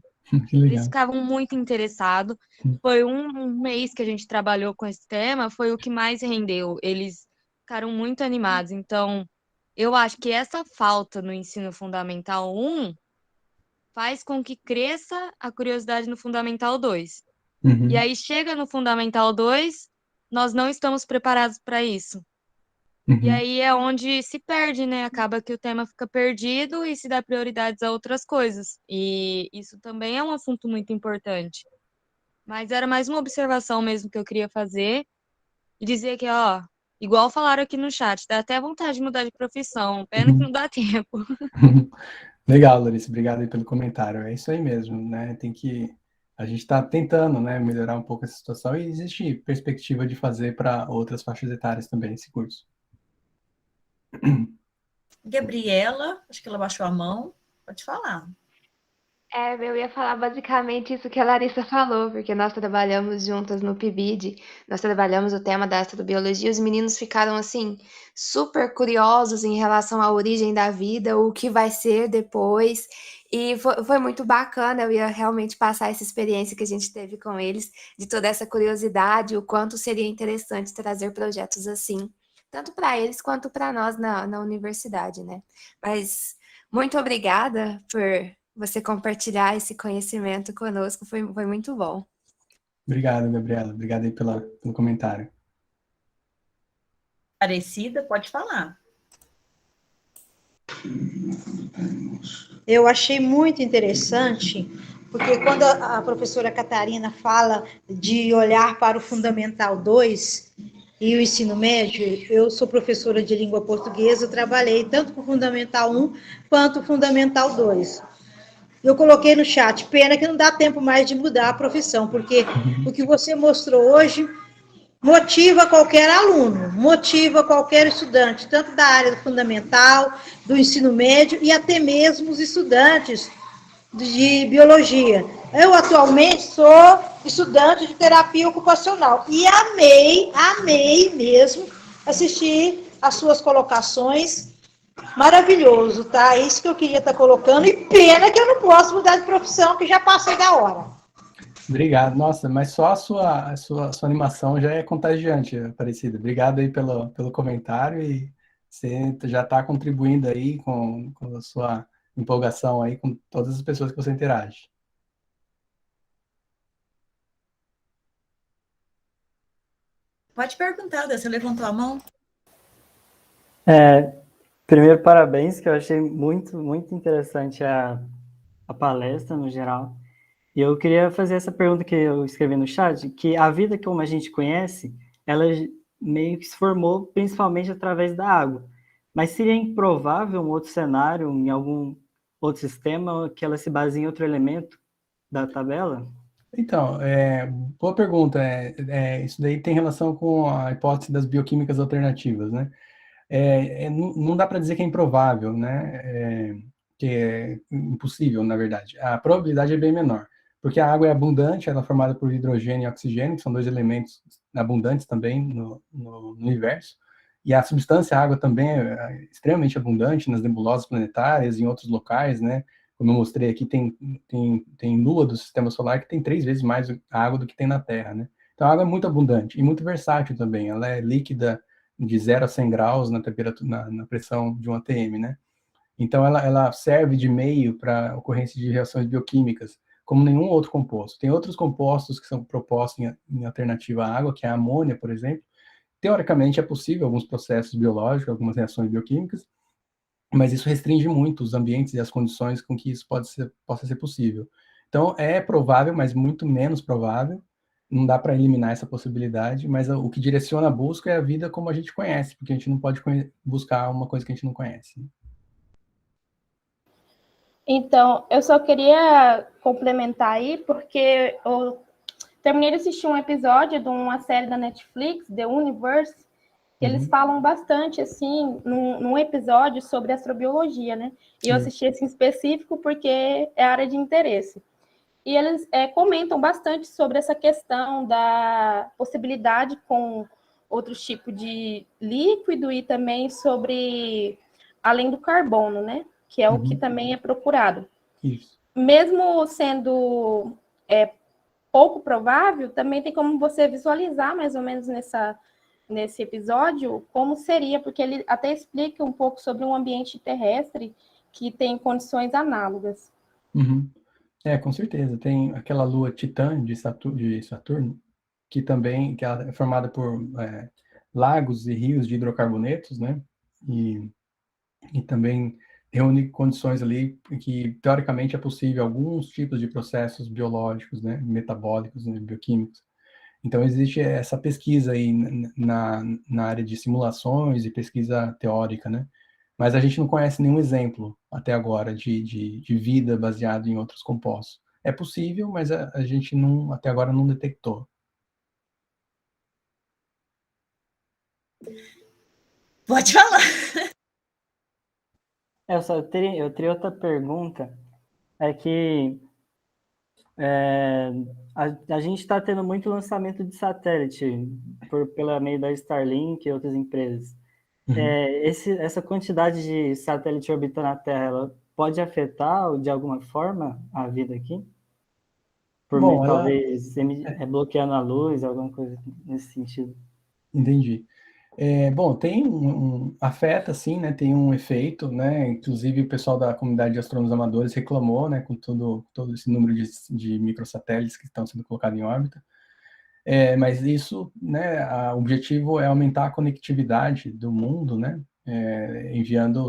Eles ficavam muito interessados. Foi um mês que a gente trabalhou com esse tema, foi o que mais rendeu. Eles ficaram muito animados. Então, eu acho que essa falta no ensino fundamental 1 faz com que cresça a curiosidade no fundamental 2. E aí chega no fundamental 2, nós não estamos preparados para isso. E aí é onde se perde, né? Acaba que o tema fica perdido e se dá prioridades a outras coisas. E isso também é um assunto muito importante. Mas era mais uma observação mesmo que eu queria fazer e dizer que, igual falaram aqui no chat, dá até vontade de mudar de profissão, pena que não dá tempo. Legal, Larissa, obrigado aí pelo comentário. É isso aí mesmo, né? A gente está tentando, né, melhorar um pouco essa situação e existe perspectiva de fazer para outras faixas etárias também esse curso. Gabriela, acho que ela baixou a mão. Pode falar. Eu ia falar basicamente isso que a Larissa falou, porque nós trabalhamos juntas no PIBID, nós trabalhamos o tema da astrobiologia, os meninos ficaram, assim, super curiosos em relação à origem da vida, o que vai ser depois, e foi muito bacana, eu ia realmente passar essa experiência que a gente teve com eles, de toda essa curiosidade, o quanto seria interessante trazer projetos assim, tanto para eles quanto para nós na universidade, né? Mas muito obrigada por você compartilhar esse conhecimento conosco, foi muito bom. Obrigado, Gabriela. Obrigado aí pelo comentário. Aparecida, pode falar. Eu achei muito interessante, porque quando a professora Catarina fala de olhar para o Fundamental 2 e o ensino médio, eu sou professora de língua portuguesa, eu trabalhei tanto com o Fundamental 1 quanto o Fundamental 2. Eu coloquei no chat, pena que não dá tempo mais de mudar a profissão, porque o que você mostrou hoje motiva qualquer aluno, motiva qualquer estudante, tanto da área do fundamental, do ensino médio e até mesmo os estudantes de biologia. Eu atualmente sou estudante de terapia ocupacional e amei mesmo assistir as suas colocações. Maravilhoso, tá? É isso que eu queria estar colocando, e pena que eu não posso mudar de profissão, que já passei da hora. Obrigado. Nossa, mas só a sua animação já é contagiante, Aparecida. Obrigado aí pelo comentário, e você já está contribuindo aí com a sua empolgação aí com todas as pessoas que você interage. Pode perguntar, você levantou a mão? Primeiro, parabéns, que eu achei muito, muito interessante a palestra no geral. E eu queria fazer essa pergunta que eu escrevi no chat, que a vida como a gente conhece, ela meio que se formou principalmente através da água. Mas seria improvável um outro cenário, em algum outro sistema, que ela se baseie em outro elemento da tabela? Então, boa pergunta. Isso daí tem relação com a hipótese das bioquímicas alternativas, né? Não dá para dizer que é improvável, né? Que é impossível, na verdade. A probabilidade é bem menor, porque a água é abundante, ela é formada por hidrogênio e oxigênio, que são dois elementos abundantes também no universo, e a substância a água também é extremamente abundante nas nebulosas planetárias e em outros locais, né? Como eu mostrei aqui, tem lua do sistema solar que tem 3 vezes mais água do que tem na Terra, né? Então a água é muito abundante e muito versátil também, ela é líquida de 0 a 100 graus na temperatura, na pressão de 1 atm, né? Então, ela serve de meio para ocorrência de reações bioquímicas, como nenhum outro composto. Tem outros compostos que são propostos em alternativa à água, que é a amônia, por exemplo. Teoricamente, é possível alguns processos biológicos, algumas reações bioquímicas, mas isso restringe muito os ambientes e as condições com que isso possa ser possível. Então, é provável, mas muito menos provável. Não dá para eliminar essa possibilidade, mas o que direciona a busca é a vida como a gente conhece, porque a gente não pode buscar uma coisa que a gente não conhece. Então, eu só queria complementar aí, porque eu terminei de assistir um episódio de uma série da Netflix, The Universe, que eles falam bastante, assim, num episódio sobre astrobiologia, né? E eu assisti esse em específico porque é área de interesse. E eles comentam bastante sobre essa questão da possibilidade com outros tipos de líquido e também sobre, além do carbono, né? Que é o que também é procurado. Isso. Mesmo sendo pouco provável, também tem como você visualizar mais ou menos nesse episódio como seria, porque ele até explica um pouco sobre um ambiente terrestre que tem condições análogas. Com certeza. Tem aquela lua Titã de Saturno, que ela é formada por lagos e rios de hidrocarbonetos, né? E também reúne condições ali que, teoricamente, é possível alguns tipos de processos biológicos, né? Metabólicos, né? Bioquímicos. Então, existe essa pesquisa aí na área de simulações e pesquisa teórica, né? Mas a gente não conhece nenhum exemplo até agora de vida baseado em outros compostos. É possível, mas a gente não, até agora não detectou. Pode falar. Eu teria outra pergunta, é que a gente está tendo muito lançamento de satélite pela meio da Starlink e outras empresas. Essa quantidade de satélite orbitando a Terra, ela pode afetar de alguma forma a vida aqui? Bom, talvez bloqueando a luz, alguma coisa nesse sentido. Entendi. Bom, tem afeta, sim, né? Tem um efeito, né? Inclusive o pessoal da comunidade de astrônomos amadores reclamou, né? Com todo esse número de microsatélites que estão sendo colocados em órbita. Mas isso, né? O objetivo é aumentar a conectividade do mundo, né? Enviando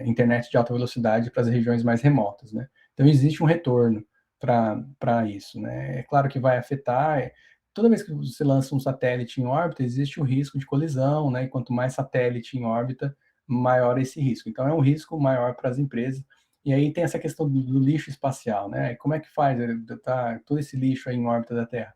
internet de alta velocidade para as regiões mais remotas, né? Então existe um retorno para isso, né? É claro que vai afetar. Toda vez que você lança um satélite em órbita, existe o risco de colisão, né? E quanto mais satélite em órbita, maior esse risco. Então, é um risco maior para as empresas. E aí tem essa questão do lixo espacial, né? Como é que faz? Tá todo esse lixo aí em órbita da Terra.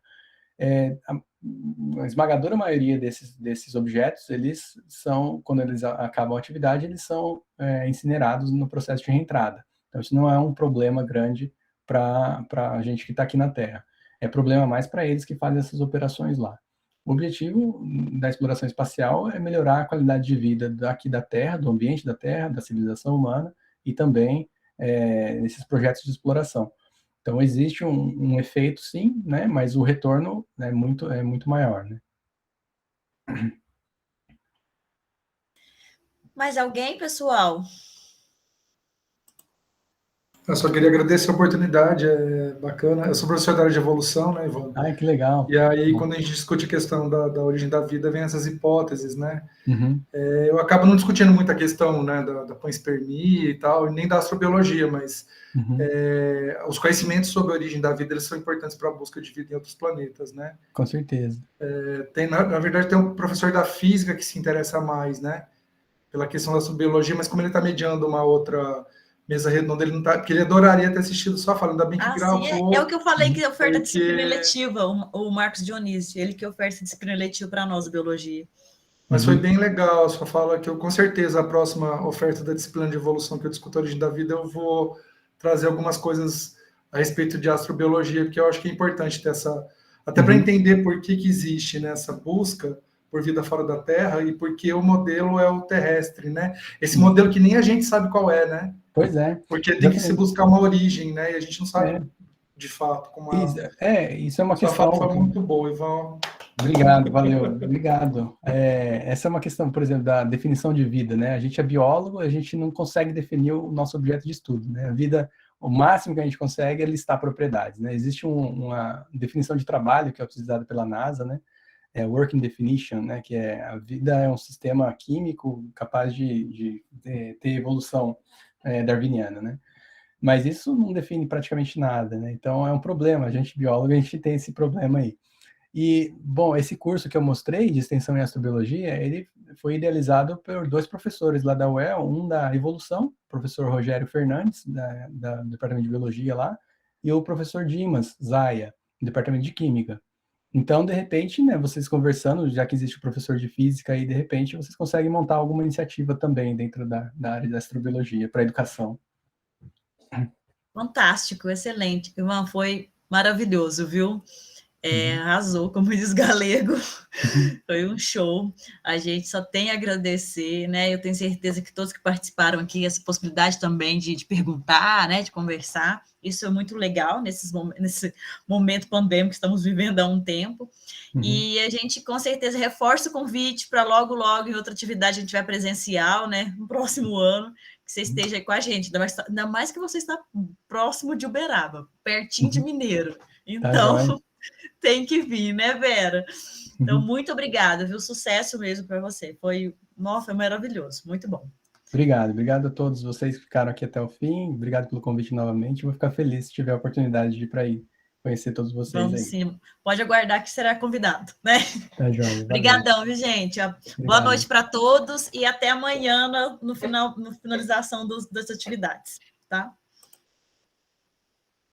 A esmagadora maioria desses objetos, eles são, quando eles acabam a atividade, eles são incinerados no processo de reentrada. Então, isso não é um problema grande para a gente que está aqui na Terra. É problema mais para eles que fazem essas operações lá. O objetivo da exploração espacial é melhorar a qualidade de vida aqui da Terra, do ambiente da Terra, da civilização humana e também nesses projetos de exploração. Então, existe um efeito, sim, né? Mas o retorno é muito maior, né? Mais alguém, pessoal? Eu só queria agradecer a oportunidade, é bacana. Eu sou professor da área de evolução, né, Ivan? Ah, que legal. E aí, quando a gente discute a questão da origem da vida, vem essas hipóteses, né? Uhum. Eu acabo não discutindo muito a questão, né, da panspermia e tal, nem da astrobiologia, mas os conhecimentos sobre a origem da vida, eles são importantes para a busca de vida em outros planetas, né? Com certeza. Na verdade, tem um professor da física que se interessa mais, né, pela questão da astrobiologia, mas como ele está mediando uma outra mesa redonda, ele não tá, porque ele adoraria ter assistido só falando, ainda bem que gravou. Sim, é o que eu falei, que oferta disciplina eletiva, o Marcos Dionísio, ele que oferece disciplina eletiva para nós, biologia. Mas foi bem legal a sua fala, que eu, com certeza, a próxima oferta da disciplina de evolução que eu discuto a origem da vida, eu vou trazer algumas coisas a respeito de astrobiologia, porque eu acho que é importante ter essa, até para entender por que existe, né, essa busca por vida fora da Terra e porque o modelo é o terrestre, né? Esse modelo que nem a gente sabe qual é, né? Pois é. Porque tem que se buscar uma origem, né? E a gente não sabe de fato como isso é uma sua questão. fala foi muito boa, Ivan. Obrigado, valeu, obrigado. Essa é uma questão, por exemplo, da definição de vida, né? A gente é biólogo, a gente não consegue definir o nosso objeto de estudo, né? A vida, o máximo que a gente consegue é listar propriedades, né? Existe uma definição de trabalho que é utilizada pela NASA, né? Working Definition, né? Que a vida é um sistema químico capaz de ter evolução darwiniana, né? Mas isso não define praticamente nada, né? Então é um problema. A gente biólogo, a gente tem esse problema aí. E, bom, esse curso que eu mostrei, de extensão em astrobiologia, ele foi idealizado por 2 professores lá da UEL, um da evolução, o professor Rogério Fernandes, do Departamento de Biologia lá, e o professor Dimas Zaya, do Departamento de Química. Então, de repente, né, vocês conversando, já que existe o professor de Física aí, de repente, vocês conseguem montar alguma iniciativa também dentro da área da astrobiologia, para a educação. Fantástico, excelente. Ivan, foi maravilhoso, viu? Arrasou, como diz Galego, foi um show. A gente só tem a agradecer, né? Eu tenho certeza que todos que participaram aqui, essa possibilidade também de perguntar, né? De conversar, isso é muito legal nesse momento pandêmico que estamos vivendo há um tempo. E a gente, com certeza, reforça o convite para logo, em outra atividade a gente vai presencial, né? No próximo ano, que você esteja aí com a gente. Ainda mais que você está próximo de Uberaba, pertinho de Mineiro. Então, tem que vir, né, Vera? Então, muito obrigada, viu? Sucesso mesmo para você. Foi maravilhoso, muito bom. Obrigado a todos vocês que ficaram aqui até o fim. Obrigado pelo convite novamente. Vou ficar feliz se tiver a oportunidade de ir para aí conhecer todos vocês Vamos aí. sim. Pode aguardar que será convidado, né? Tá, joia. Obrigadão, viu, gente? Boa noite para todos e até amanhã no finalização das atividades, tá?